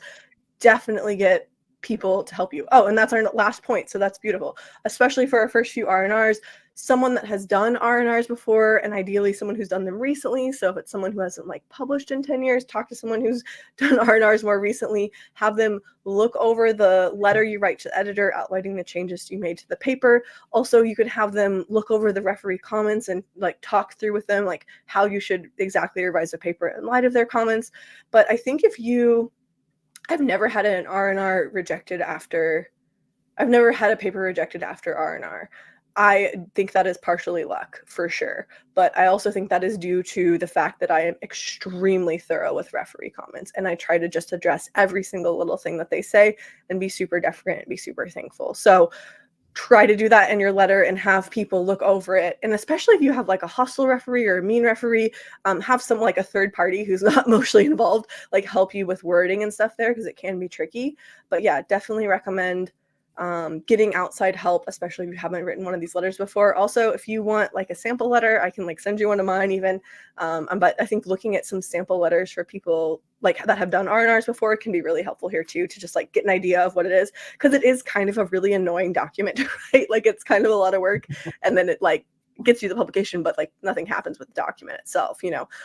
Definitely get people to help you. Oh, and that's our last point. So that's beautiful, especially for our first few R&Rs. Someone that has done R&Rs before, and ideally someone who's done them recently. So if it's someone who hasn't like published in 10 years, talk to someone who's done R&Rs more recently, have them look over the letter you write to the editor outlining the changes you made to the paper. Also, you could have them look over the referee comments and like talk through with them like how you should exactly revise the paper in light of their comments. But I think I've never had an R&R rejected after, I've never had a paper rejected after R&R. I think that is partially luck for sure, but I also think that is due to the fact that I am extremely thorough with referee comments, and I try to just address every single little thing that they say and be super deferent and be super thankful. So try to do that in your letter and have people look over it. And especially if you have like a hostile referee or a mean referee, have some like a third party who's not emotionally involved, like help you with wording and stuff there, because it can be tricky. But yeah, definitely recommend getting outside help, especially if you haven't written one of these letters before. Also, if you want like a sample letter, I can like send you one of mine even. But I think looking at some sample letters for people like that have done R&Rs before can be really helpful here too, to just like get an idea of what it is, because it is kind of a really annoying document to write. Like it's kind of a lot of work, and then it like gets you the publication, but like nothing happens with the document itself.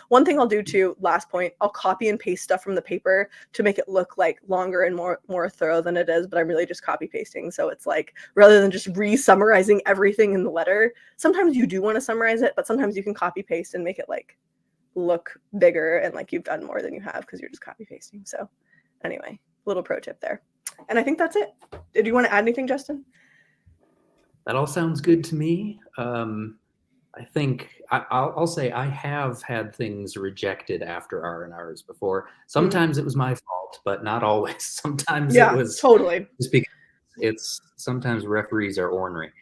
One thing I'll do too, last point, I'll copy and paste stuff from the paper to make it look like longer and more thorough than it is, but I'm really just copy pasting. So it's like, rather than just re-summarizing everything in the letter, sometimes you do want to summarize it, but sometimes you can copy paste and make it like look bigger and like you've done more than you have because you're just copy pasting. So anyway, little pro tip there. And I think that's it. Did you want to add anything, Justin? That all sounds good to me. I think I'll say I have had things rejected after R&Rs before. Sometimes it was my fault, but not always. Sometimes it was totally just because sometimes referees are ornery.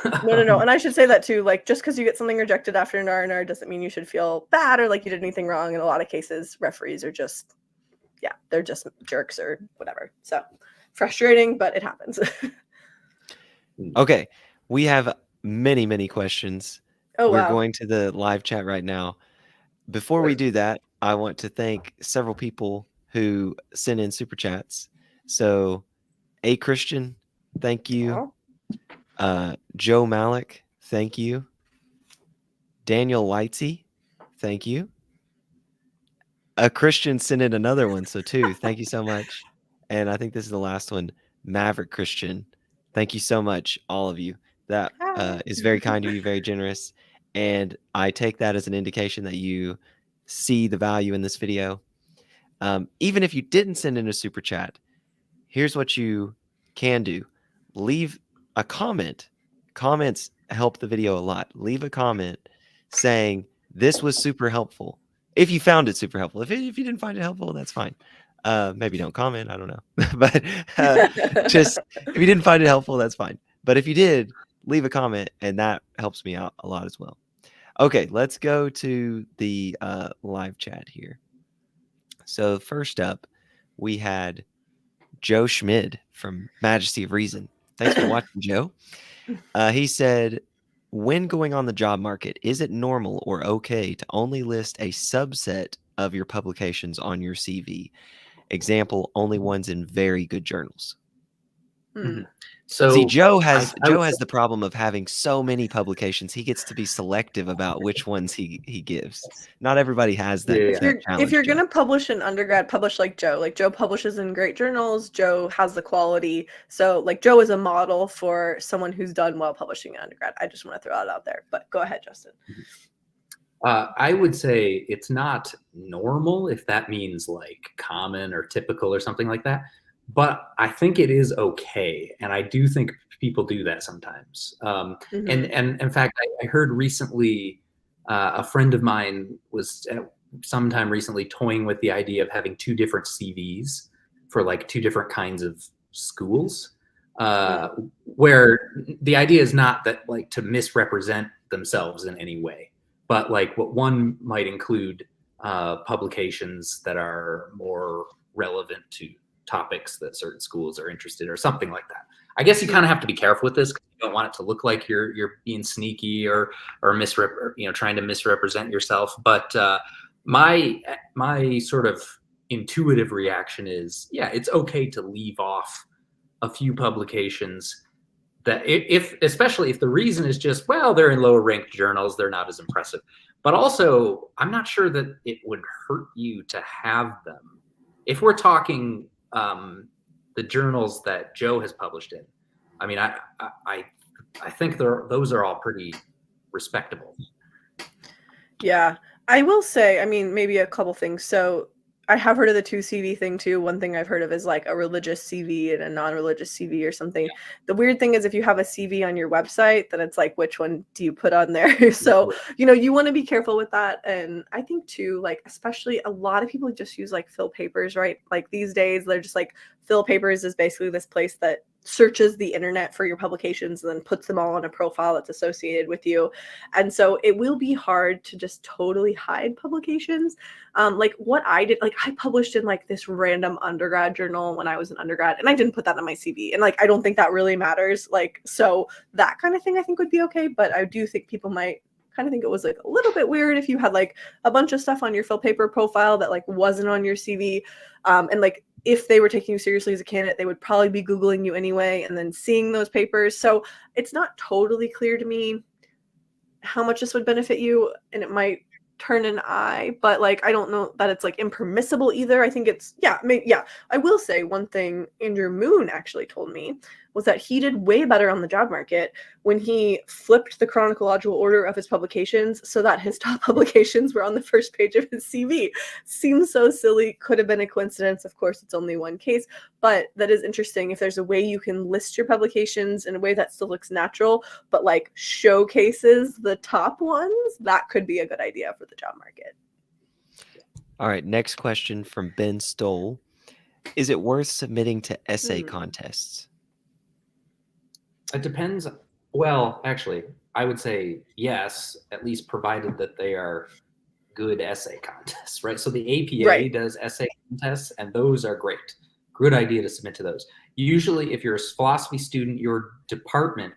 No. And I should say that too. Like, just because you get something rejected after an R&R doesn't mean you should feel bad or like you did anything wrong. In a lot of cases, referees are just, they're just jerks or whatever. So frustrating, but it happens. Okay, we have many questions. Oh, We're wow. going to the live chat right now. Before we do that, I want to thank several people who sent in super chats. So, A Christian, thank you. Joe Malik, thank you. Daniel Lightsey, thank you. A Christian sent in another one, so two. Thank you so much. And I think this is the last one. Maverick Christian, thank you so much, all of you. That is very kind of you, very generous. And I take that as an indication that you see the value in this video. Even if you didn't send in a super chat, here's what you can do. Leave a comment. Comments help the video a lot. Leave a comment saying, this was super helpful. If you found it super helpful. If you didn't find it helpful, that's fine. Maybe don't comment. I don't know. But just if you didn't find it helpful, that's fine. But if you did, leave a comment, and that helps me out a lot as well. Okay, let's go to the live chat here. So first up, we had Joe Schmid from Majesty of Reason. Thanks for watching, Joe. He said, when going on the job market, is it normal or okay to only list a subset of your publications on your CV? Example, only ones in very good journals. So see, Joe has the problem of having so many publications. He gets to be selective about which ones he gives. Not everybody has that. If you're gonna publish an undergrad, publish like Joe. Like Joe publishes in great journals. Joe has the quality. So like Joe is a model for someone who's done well publishing in undergrad. I just want to throw that out there. But go ahead, Justin. I would say it's not normal, if that means like common or typical or something like that. But I think it is okay, and I do think people do that sometimes. And in fact, I heard recently a friend of mine was sometime recently toying with the idea of having two different CVs for like two different kinds of schools, where the idea is not that like to misrepresent themselves in any way, but like what one might include publications that are more relevant to topics that certain schools are interested in or something like that. I guess you kind of have to be careful with this because you don't want it to look like you're being sneaky or trying to misrepresent yourself. But my sort of intuitive reaction is, yeah, it's okay to leave off a few publications that especially if the reason is just, well, they're in lower ranked journals, they're not as impressive. But also, I'm not sure that it would hurt you to have them. If we're talking the journals that Joe has published in, I mean, I think those are all pretty respectable. Yeah, I will say, I mean, maybe a couple things. So I have heard of the 2 CV thing too. One thing I've heard of is like a religious CV and a non-religious CV or something. The weird thing is if you have a CV on your website, then it's like, which one do you put on there? So, you know, you want to be careful with that. And I think too, like, especially a lot of people just use like Phil Papers, right? Like these days, they're just like, Phil Papers is basically this place that searches the internet for your publications and then puts them all on a profile that's associated with you. And so it will be hard to just totally hide publications. Like what I did, like I published in like this random undergrad journal when I was an undergrad, and I didn't put that on my CV. And like, I don't think that really matters. Like, so that kind of thing I think would be okay. But I do think people might kind of think it was like a little bit weird if you had like a bunch of stuff on your Phil Paper profile that like wasn't on your CV. And like, if they were taking you seriously as a candidate, they would probably be Googling you anyway and then seeing those papers. So it's not totally clear to me how much this would benefit you, and it might turn an eye, but like, I don't know that it's like impermissible either. I think it's, yeah, I will say one thing Andrew Moon actually told me was that he did way better on the job market when he flipped the chronological order of his publications so that his top publications were on the first page of his CV. Seems so silly, could have been a coincidence. Of course, it's only one case, but that is interesting. If there's a way you can list your publications in a way that still looks natural, but like showcases the top ones, that could be a good idea for the job market. All right, next question from Ben Stoll. Is it worth submitting to essay contests? It depends. Well, actually, I would say yes, at least provided that they are good essay contests, right? So the APA does essay contests, and those are great. Good idea to submit to those. Usually, if you're a philosophy student, your department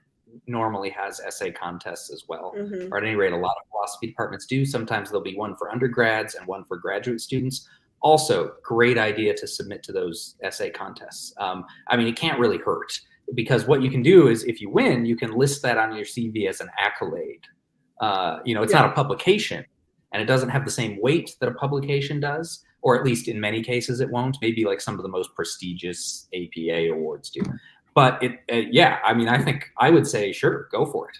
normally has essay contests as well. Or at any rate, a lot of philosophy departments do. Sometimes there'll be one for undergrads and one for graduate students. Also, great idea to submit to those essay contests. I mean, it can't really hurt, because what you can do is if you win, you can list that on your CV as an accolade. It's not a publication, and it doesn't have the same weight that a publication does, or at least in many cases it won't. Maybe like some of the most prestigious APA awards do. But I mean, I think I would say, sure, go for it.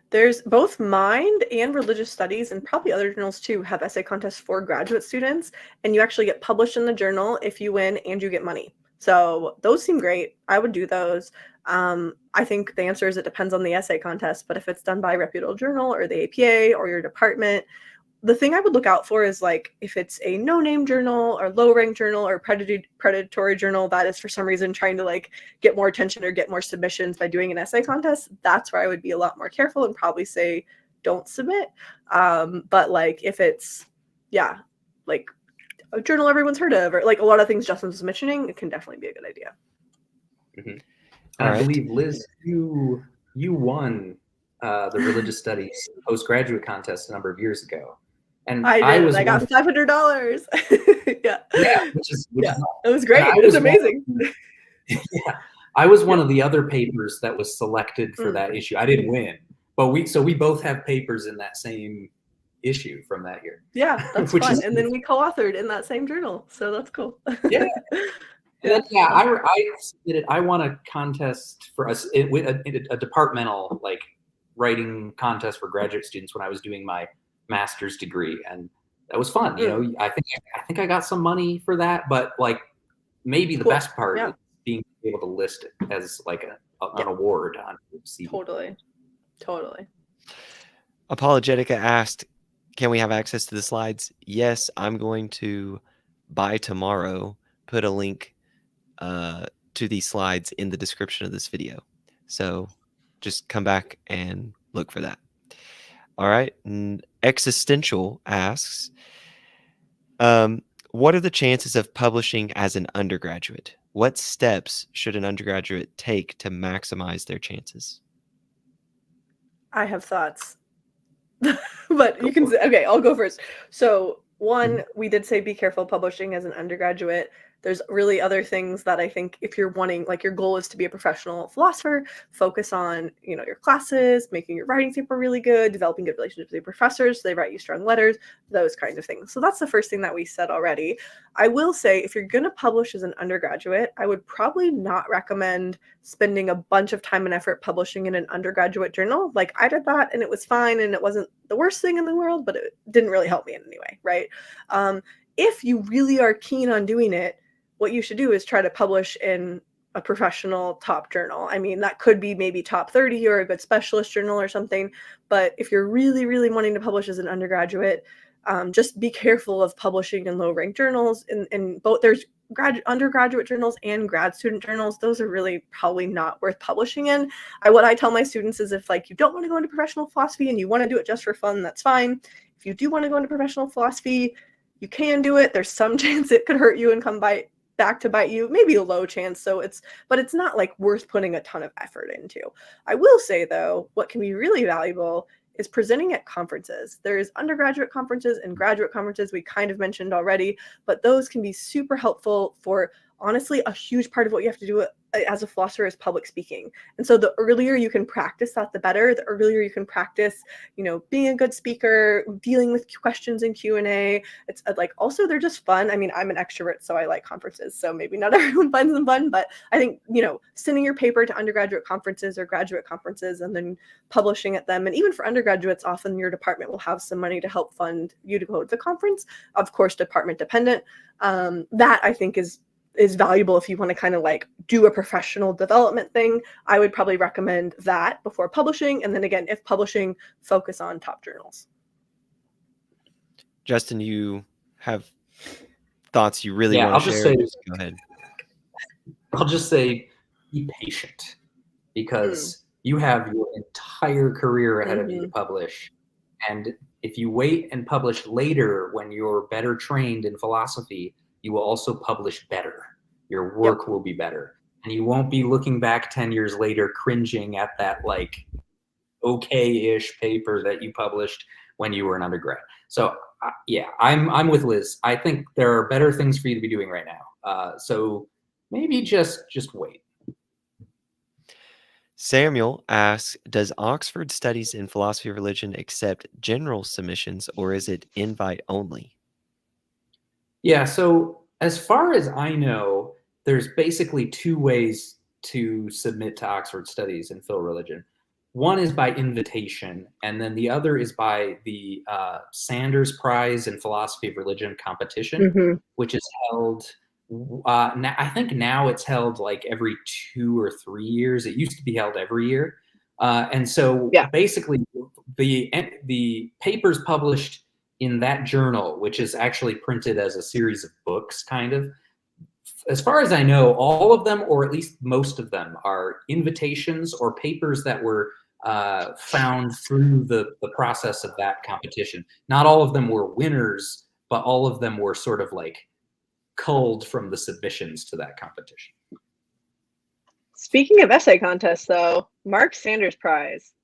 There's both Mind and Religious Studies, and probably other journals too, have essay contests for graduate students, and you actually get published in the journal if you win, and you get money. So those seem great. I would do those. I think the answer is it depends on the essay contest, but if it's done by a reputable journal or the APA or your department, the thing I would look out for is like if it's a no-name journal or low-ranked journal or predatory journal that is for some reason trying to like get more attention or get more submissions by doing an essay contest, that's where I would be a lot more careful and probably say don't submit. But like if it's, like a journal everyone's heard of, or like a lot of things Justin was mentioning, it can definitely be a good idea. I believe, Liz, you won the Religious Studies postgraduate contest a number of years ago. And I got $500. Which is it was great. It was amazing. I was one of the other papers that was selected for that issue. I didn't win, but we both have papers in that same issue from that year. Yeah, that's fun. And then we co-authored in that same journal, so that's cool. I won a contest for us with a departmental like writing contest for graduate students when I was doing my master's degree, and that was fun. I think I got some money for that, but like maybe the best part is being able to list it as like an award on CV. Totally. Apologetica asked, can we have access to the slides? Yes, I'm going to, by tomorrow, put a link to these slides in the description of this video. So just come back and look for that. All right. Existential asks, what are the chances of publishing as an undergraduate? What steps should an undergraduate take to maximize their chances? I have thoughts. But you can say, okay, I'll go first. So one, we did say be careful publishing as an undergraduate. There's really other things that I think if you're wanting, like your goal is to be a professional philosopher, focus on, your classes, making your writing paper really good, developing good relationships with your professors, so they write you strong letters, those kinds of things. So that's the first thing that we said already. I will say if you're going to publish as an undergraduate, I would probably not recommend spending a bunch of time and effort publishing in an undergraduate journal. Like I did that and it was fine and it wasn't the worst thing in the world, but it didn't really help me in any way, right? If you really are keen on doing it, what you should do is try to publish in a professional top journal. I mean, that could be maybe top 30 or a good specialist journal or something. But if you're really, really wanting to publish as an undergraduate, just be careful of publishing in low ranked journals. In both, there's undergraduate journals and grad student journals. Those are really probably not worth publishing in. What I tell my students is if like you don't want to go into professional philosophy and you want to do it just for fun, that's fine. If you do want to go into professional philosophy, you can do it. There's some chance it could hurt you and come back to bite you, maybe a low chance. But it's not like worth putting a ton of effort into. I will say though, what can be really valuable is presenting at conferences. There's undergraduate conferences and graduate conferences we kind of mentioned already, but those can be super helpful for honestly a huge part of what you have to do as a philosopher is public speaking. And so the earlier you can practice that, the better. The earlier you can practice, being a good speaker, dealing with questions in Q&A. It's like, also they're just fun. I mean, I'm an extrovert, so I like conferences. So maybe not everyone finds them fun, but I think, sending your paper to undergraduate conferences or graduate conferences and then publishing at them. And even for undergraduates, often your department will have some money to help fund you to go to the conference. Of course, department dependent. That I think is valuable if you want to kind of like do a professional development thing. I would probably recommend that before publishing. And then again, if publishing, focus on top journals. Justin, you have thoughts you really want I'll to just share? say, Just go ahead. I'll just say be patient because you have your entire career ahead of you to publish. And if you wait and publish later when you're better trained in philosophy, you will also publish better. Your work will be better. And you won't be looking back 10 years later cringing at that like okay-ish paper that you published when you were an undergrad. So I'm with Liz. I think there are better things for you to be doing right now. So maybe just wait. Samuel asks, does Oxford Studies in Philosophy of Religion accept general submissions or is it invite only? Yeah, so as far as I know, there's basically two ways to submit to Oxford Studies in Phil Religion. One is by invitation, and then the other is by the Sanders Prize in Philosophy of Religion competition, which is held, I think now it's held like every 2 or 3 years. It used to be held every year. And so basically the papers published in that journal, which is actually printed as a series of books, kind of. As far as I know, all of them, or at least most of them, are invitations or papers that were found through the process of that competition. Not all of them were winners, but all of them were sort of like culled from the submissions to that competition. Speaking of essay contests, though, Mark Sanders Prize.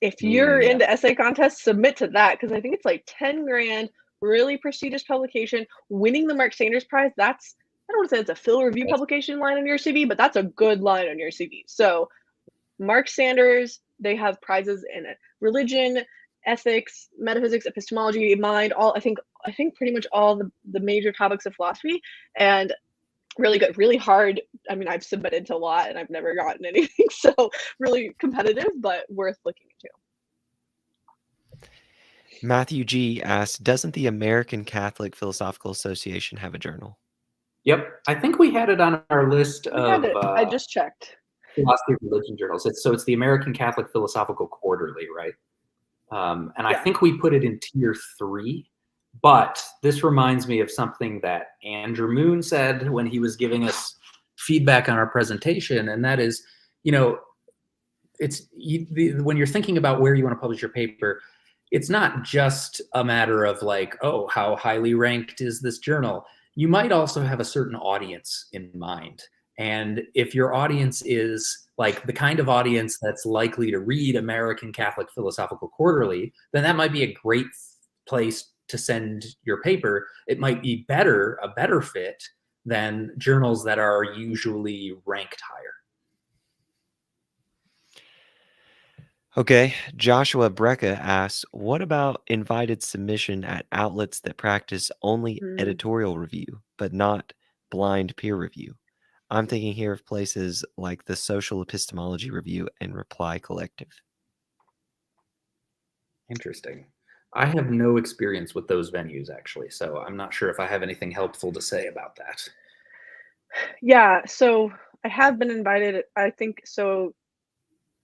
If you're into essay contests, submit to that because I think it's like 10 grand, really prestigious publication. Winning the Mark Sanders Prize, I don't want to say it's a Phil Review publication line on your CV, but that's a good line on your CV. So Mark Sanders, they have prizes in religion, ethics, metaphysics, epistemology, mind, I think pretty much all the major topics of philosophy. And really good, really hard. I mean, I've submitted to a lot and I've never gotten anything, so really competitive, but worth looking into. Matthew G asks, doesn't the American Catholic Philosophical Association have a journal? Yep, I think we had it on our list of. I just checked. Philosophy of Religion journals. It's the American Catholic Philosophical Quarterly, right? And I think we put it in tier 3. But this reminds me of something that Andrew Moon said when he was giving us feedback on our presentation, and that is, when you're thinking about where you want to publish your paper, it's not just a matter of like, oh, how highly ranked is this journal? You might also have a certain audience in mind. And if your audience is like the kind of audience that's likely to read American Catholic Philosophical Quarterly, then that might be a great place to send your paper. It might be a better fit than journals that are usually ranked higher. Okay, Joshua Brecka asks, what about invited submission at outlets that practice only editorial review, but not blind peer review? I'm thinking here of places like the Social Epistemology Review and Reply Collective. Interesting. I have no experience with those venues, actually, so I'm not sure if I have anything helpful to say about that. Yeah, so I have been invited, I think, so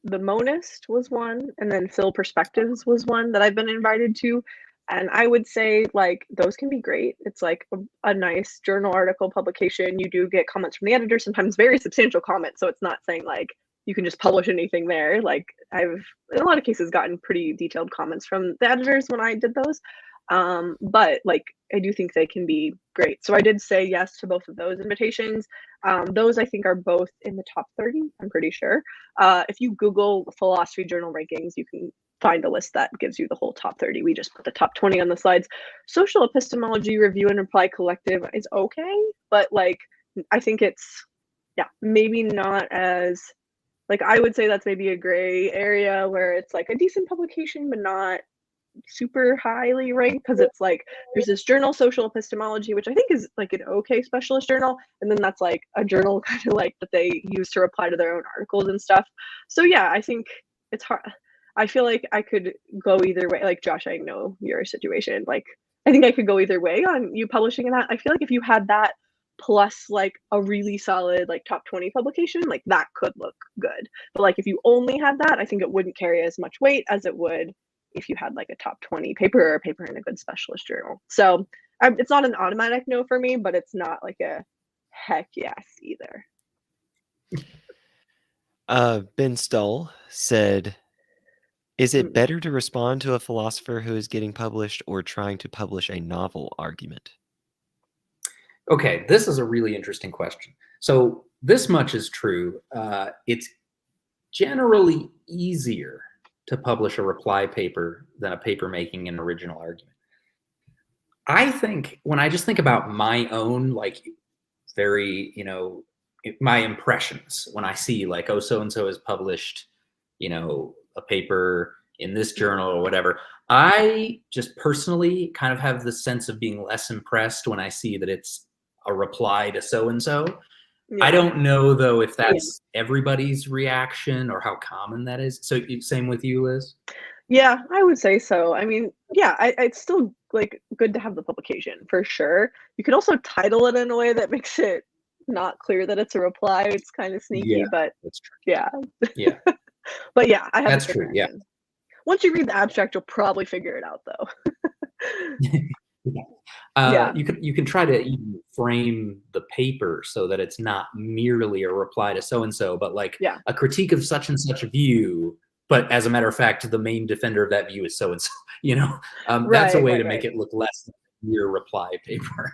the Monist was one, and then Phil Perspectives was one that I've been invited to. And I would say, like, those can be great. It's like a nice journal article publication. You do get comments from the editor, sometimes very substantial comments. So it's not saying like you can just publish anything there. Like, I've, in a lot of cases, gotten pretty detailed comments from the editors when I did those. But like, I do think they can be great. So I did say yes to both of those invitations. Those I think are both in the top 30, I'm pretty sure. If you Google philosophy journal rankings, you can find a list that gives you the whole top 30. We just put the top 20 on the slides. Social Epistemology Review and Reply Collective is okay, but like, I think it's, yeah, maybe not as, like, I would say that's maybe a gray area where it's like a decent publication, but not super highly ranked, because it's like there's this journal Social Epistemology, which I think is like an okay specialist journal, and then that's like a journal kind of like that they use to reply to their own articles and stuff. So yeah, I think it's hard. I feel like I could go either way. Like, Josh, I know your situation. Like, I think I could go either way on you publishing in that. I feel like if you had that plus like a really solid like top 20 publication, like that could look good. But like if you only had that, I think it wouldn't carry as much weight as it would if you had like a top 20 paper or a paper in a good specialist journal. So it's not an automatic no for me, but it's not like a heck yes either. Ben Stull said, is it better to respond to a philosopher who is getting published or trying to publish a novel argument? Okay, this is a really interesting question. So this much is true. It's generally easier to publish a reply paper than a paper making an original argument. I think when I just think about my own, like, very, my impressions when I see like, oh, so-and-so has published, a paper in this journal or whatever, I just personally kind of have the sense of being less impressed when I see that it's a reply to so-and-so. Yeah. I don't know, though, if that's everybody's reaction or how common that is. So same with you, Liz? Yeah, I would say so. I mean, yeah, it's still like good to have the publication for sure. You could also title it in a way that makes it not clear that it's a reply. It's kind of sneaky, but that's true. Yeah. Yeah. But yeah, I have that's true. Yeah. Once you read the abstract, you'll probably figure it out, though. Yeah. You can try to even frame the paper so that it's not merely a reply to so and so, but like a critique of such and such a view. But as a matter of fact, the main defender of that view is so and so. That's a way to make it look less like your reply paper.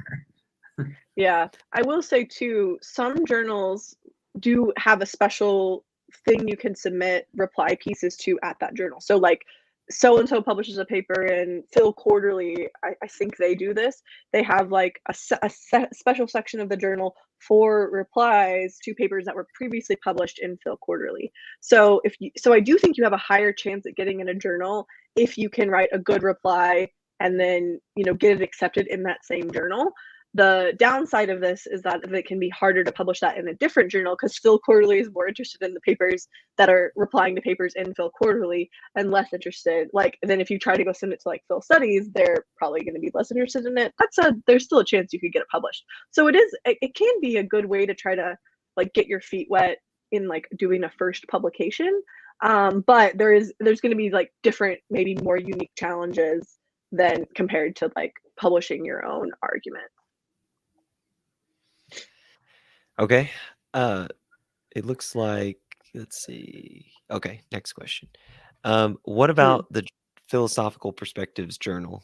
Yeah, I will say too, some journals do have a special thing you can submit reply pieces to at that journal. So like so-and-so publishes a paper in Phil Quarterly. I think they do this. They have like a special section of the journal for replies to papers that were previously published in Phil Quarterly. So I do think you have a higher chance at getting in a journal if you can write a good reply and then, get it accepted in that same journal. The downside of this is that it can be harder to publish that in a different journal because Phil Quarterly is more interested in the papers that are replying to papers in Phil Quarterly and less interested. Like, then if you try to go send it to like Phil Studies, they're probably going to be less interested in it. There's still a chance you could get it published. So it can be a good way to try to like get your feet wet in like doing a first publication. But there's going to be like different, maybe more unique challenges than compared to like publishing your own argument. Okay. It looks like, let's see. Okay, next question. What about the Philosophical Perspectives Journal?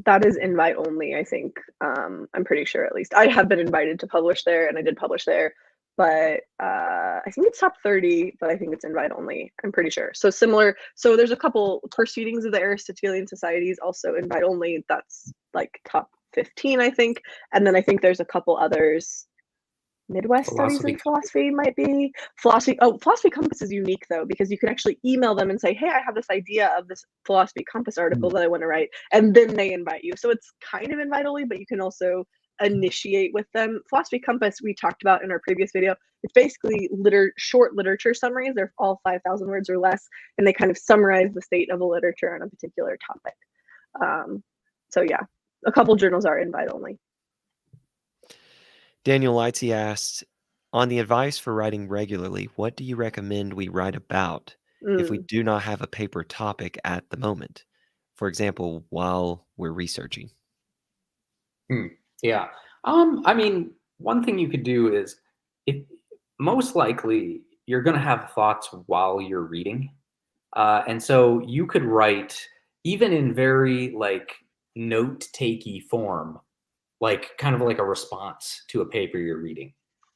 That is invite only, I think. I'm pretty sure, at least. I have been invited to publish there, and I did publish there. But I think it's top 30, but I think it's invite only. I'm pretty sure. So similar. So there's a couple Proceedings of the Aristotelian Societies, also invite only. That's like top 2015, I think. And then I think there's a couple others. Midwest Studies in Philosophy. Philosophy might be. Philosophy. Oh, Philosophy Compass is unique though, because you can actually email them and say, "Hey, I have this idea of this Philosophy Compass article that I want to write," and then they invite you. So it's kind of invite only, but you can also initiate with them. Philosophy Compass we talked about in our previous video. It's basically short literature summaries. They're all 5,000 words or less, and they kind of summarize the state of a literature on a particular topic. So yeah, a couple journals are invite only. Daniel Lightsey asked, on the advice for writing regularly, what do you recommend we write about if we do not have a paper topic at the moment? For example, while we're researching. Yeah. I mean, one thing you could do is, most likely you're going to have thoughts while you're reading. And so you could write, even in very like note-takey form, like kind of like a response to a paper you're reading.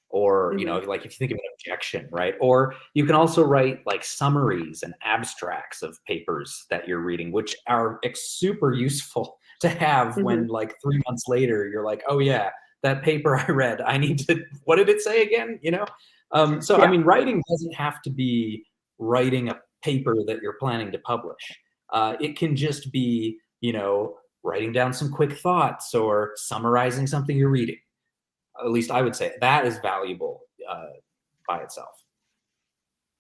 Or, you know, like if you think of an objection, right? Or you can also write like summaries and abstracts of papers that you're reading, which are super useful to have when like 3 months later, you're like, oh yeah, that paper I read, I need to, what did it say again? You know? So, I mean, writing doesn't have to be writing a paper that you're planning to publish. It can just be, you know, writing down some quick thoughts or summarizing something you're reading. At least I would say that is valuable by itself.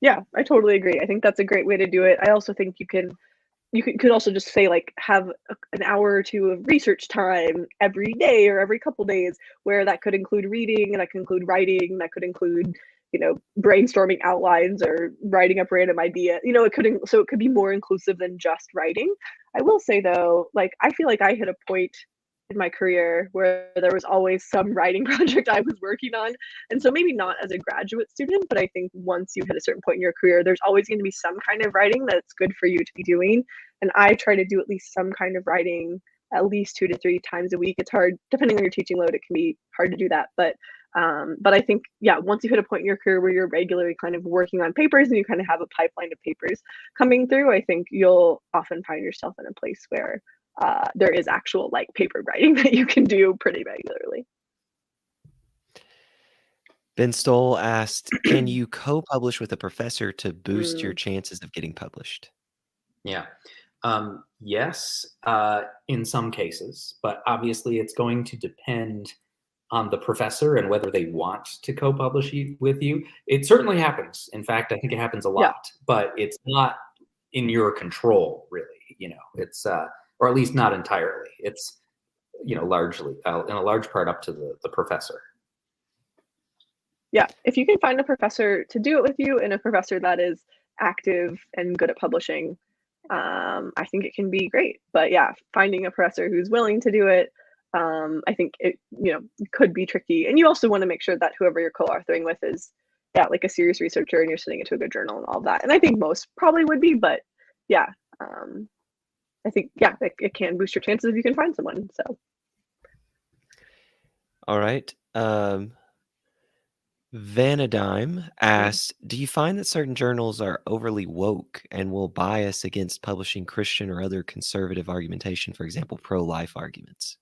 Yeah, I totally agree. I think that's a great way to do it. I also think you could also just say like have an hour or two of research time every day or every couple days, where that could include reading, and that could include writing, that could include, you know, brainstorming outlines or writing up random idea. You know, it could be more inclusive than just writing. I will say though, like I feel like I hit a point in my career where there was always some writing project I was working on. And so maybe not as a graduate student, but I think once you hit a certain point in your career, there's always going to be some kind of writing that's good for you to be doing. And I try to do at least some kind of writing at least 2 to 3 times a week. It's hard, depending on your teaching load, it can be hard to do that. But I think, yeah, once you hit a point in your career where you're regularly kind of working on papers and you kind of have a pipeline of papers coming through, I think you'll often find yourself in a place where there is actual like paper writing that you can do pretty regularly. Ben Stoll asked, can you co-publish with a professor to boost your chances of getting published? Yeah. Yes, in some cases, but obviously it's going to depend on the professor and whether they want to co-publish with you. It certainly happens. In fact, I think it happens a lot, but it's not in your control, really. You know, it's or at least not entirely. It's, you know, largely in a large part up to the professor. Yeah, if you can find a professor to do it with you, and a professor that is active and good at publishing, I think it can be great. But yeah, finding a professor who's willing to do it, I think it, you know, could be tricky. And you also want to make sure that whoever you're co-authoring with is, yeah, like a serious researcher, and you're sending it to a good journal and all that. And I think most probably would be, but yeah, I think, yeah, it can boost your chances if you can find someone. So. All right. Vanadime asked, do you find that certain journals are overly woke and will bias against publishing Christian or other conservative argumentation, for example, pro-life arguments?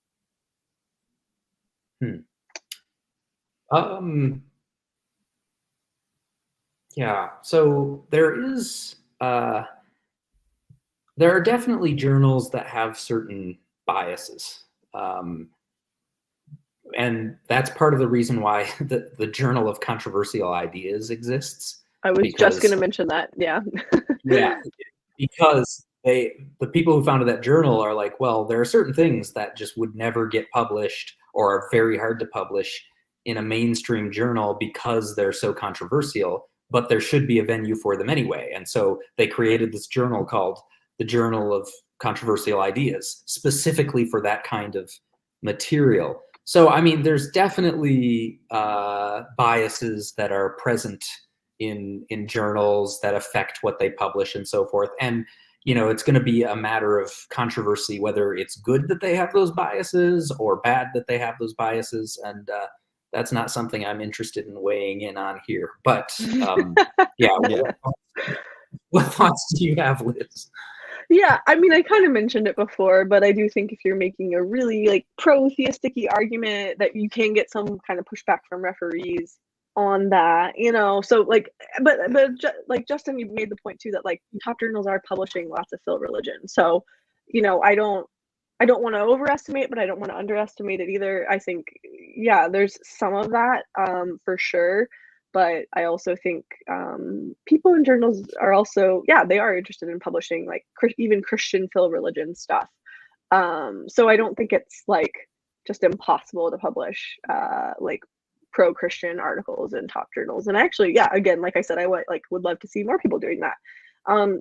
Yeah, so there are definitely journals that have certain biases. And that's part of the reason why the Journal of Controversial Ideas exists. I was just going to mention that. Yeah. Yeah, because the people who founded that journal are like, well, there are certain things that just would never get published or are very hard to publish in a mainstream journal because they're so controversial, but there should be a venue for them anyway. And so they created this journal called the Journal of Controversial Ideas, specifically for that kind of material. So, I mean, there's definitely biases that are present in journals that affect what they publish and so forth. And, you know, it's going to be a matter of controversy whether it's good that they have those biases or bad that they have those biases. And that's not something I'm interested in weighing in on here. But yeah. What thoughts do you have, Liz? Yeah, I mean, I kind of mentioned it before, but I do think if you're making a really like pro-theistic-y argument that you can get some kind of pushback from referees on that, you know. So like, like Justin, you made the point too that like top journals are publishing lots of Phil religion. So, you know, I don't want to overestimate, but I don't want to underestimate it either. I think, yeah, there's some of that for sure. But I also think people in journals are also, yeah, they are interested in publishing like even Christian Phil religion stuff. So I don't think it's like just impossible to publish like pro-Christian articles in top journals. And actually, yeah, again, like I said, I would love to see more people doing that.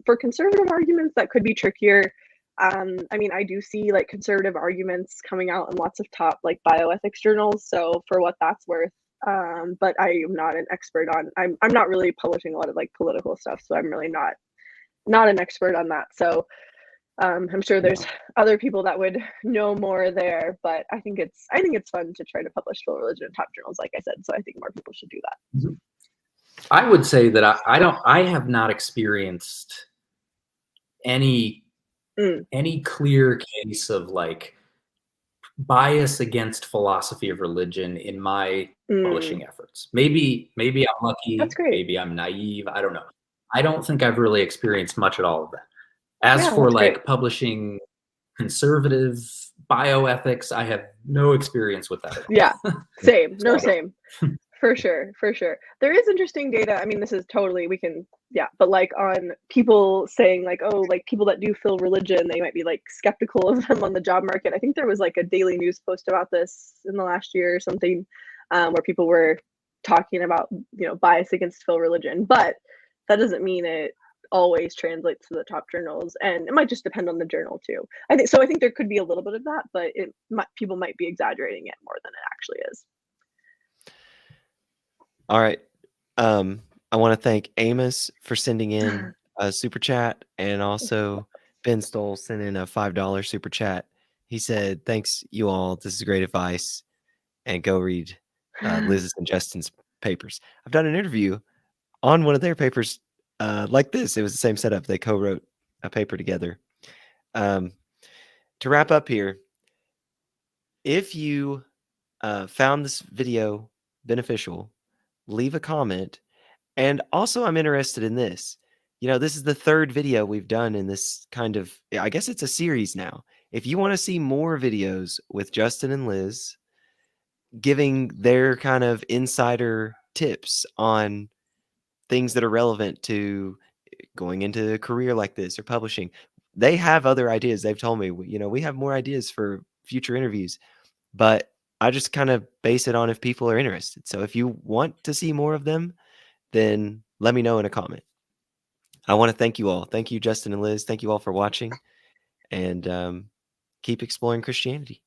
For conservative arguments, that could be trickier. I mean, I do see like conservative arguments coming out in lots of top like bioethics journals. So for what that's worth, but I am not an expert on. I'm not really publishing a lot of like political stuff, so I'm really not an expert on that. So I'm sure there's other people that would know more there. But I think it's fun to try to publish full religion in top journals, like I said. So I think more people should do that. I would say that I have not experienced any clear case of like bias against philosophy of religion in my publishing efforts. Maybe I'm lucky. That's great. Maybe I'm naive. I don't know. I don't think I've really experienced much at all of that. As Yeah, for that's like great. publishing conservative bioethics, I have no experience with that at all. Yeah, same. No, So- same. For sure. There is interesting data. I mean, this is totally, but like on people saying like, oh, like people that do fill religion, they might be like skeptical of them on the job market. I think there was like a Daily News post about this in the last year or something, where people were talking about, you know, bias against fill religion, but that doesn't mean it always translates to the top journals, and it might just depend on the journal too. I think there could be a little bit of that, but people might be exaggerating it more than it actually is. All right. I want to thank Amos for sending in a super chat, and also Ben Stoll sent in a $5 super chat. He said, "Thanks, you all. This is great advice, and go read Liz's and Justin's papers." I've done an interview on one of their papers like this. It was the same setup. They co-wrote a paper together. To wrap up here, if you found this video beneficial, leave a comment. And also, I'm interested in this. You know, this is the third video we've done in this kind of, I guess it's a series now. If you want to see more videos with Justin and Liz giving their kind of insider tips on things that are relevant to going into a career like this or publishing, they have other ideas. They've told me, you know, we have more ideas for future interviews, but I just kind of base it on if people are interested. So if you want to see more of them, then let me know in a comment. I want to thank you all. Thank you, Justin and Liz. Thank you all for watching, and keep exploring Christianity.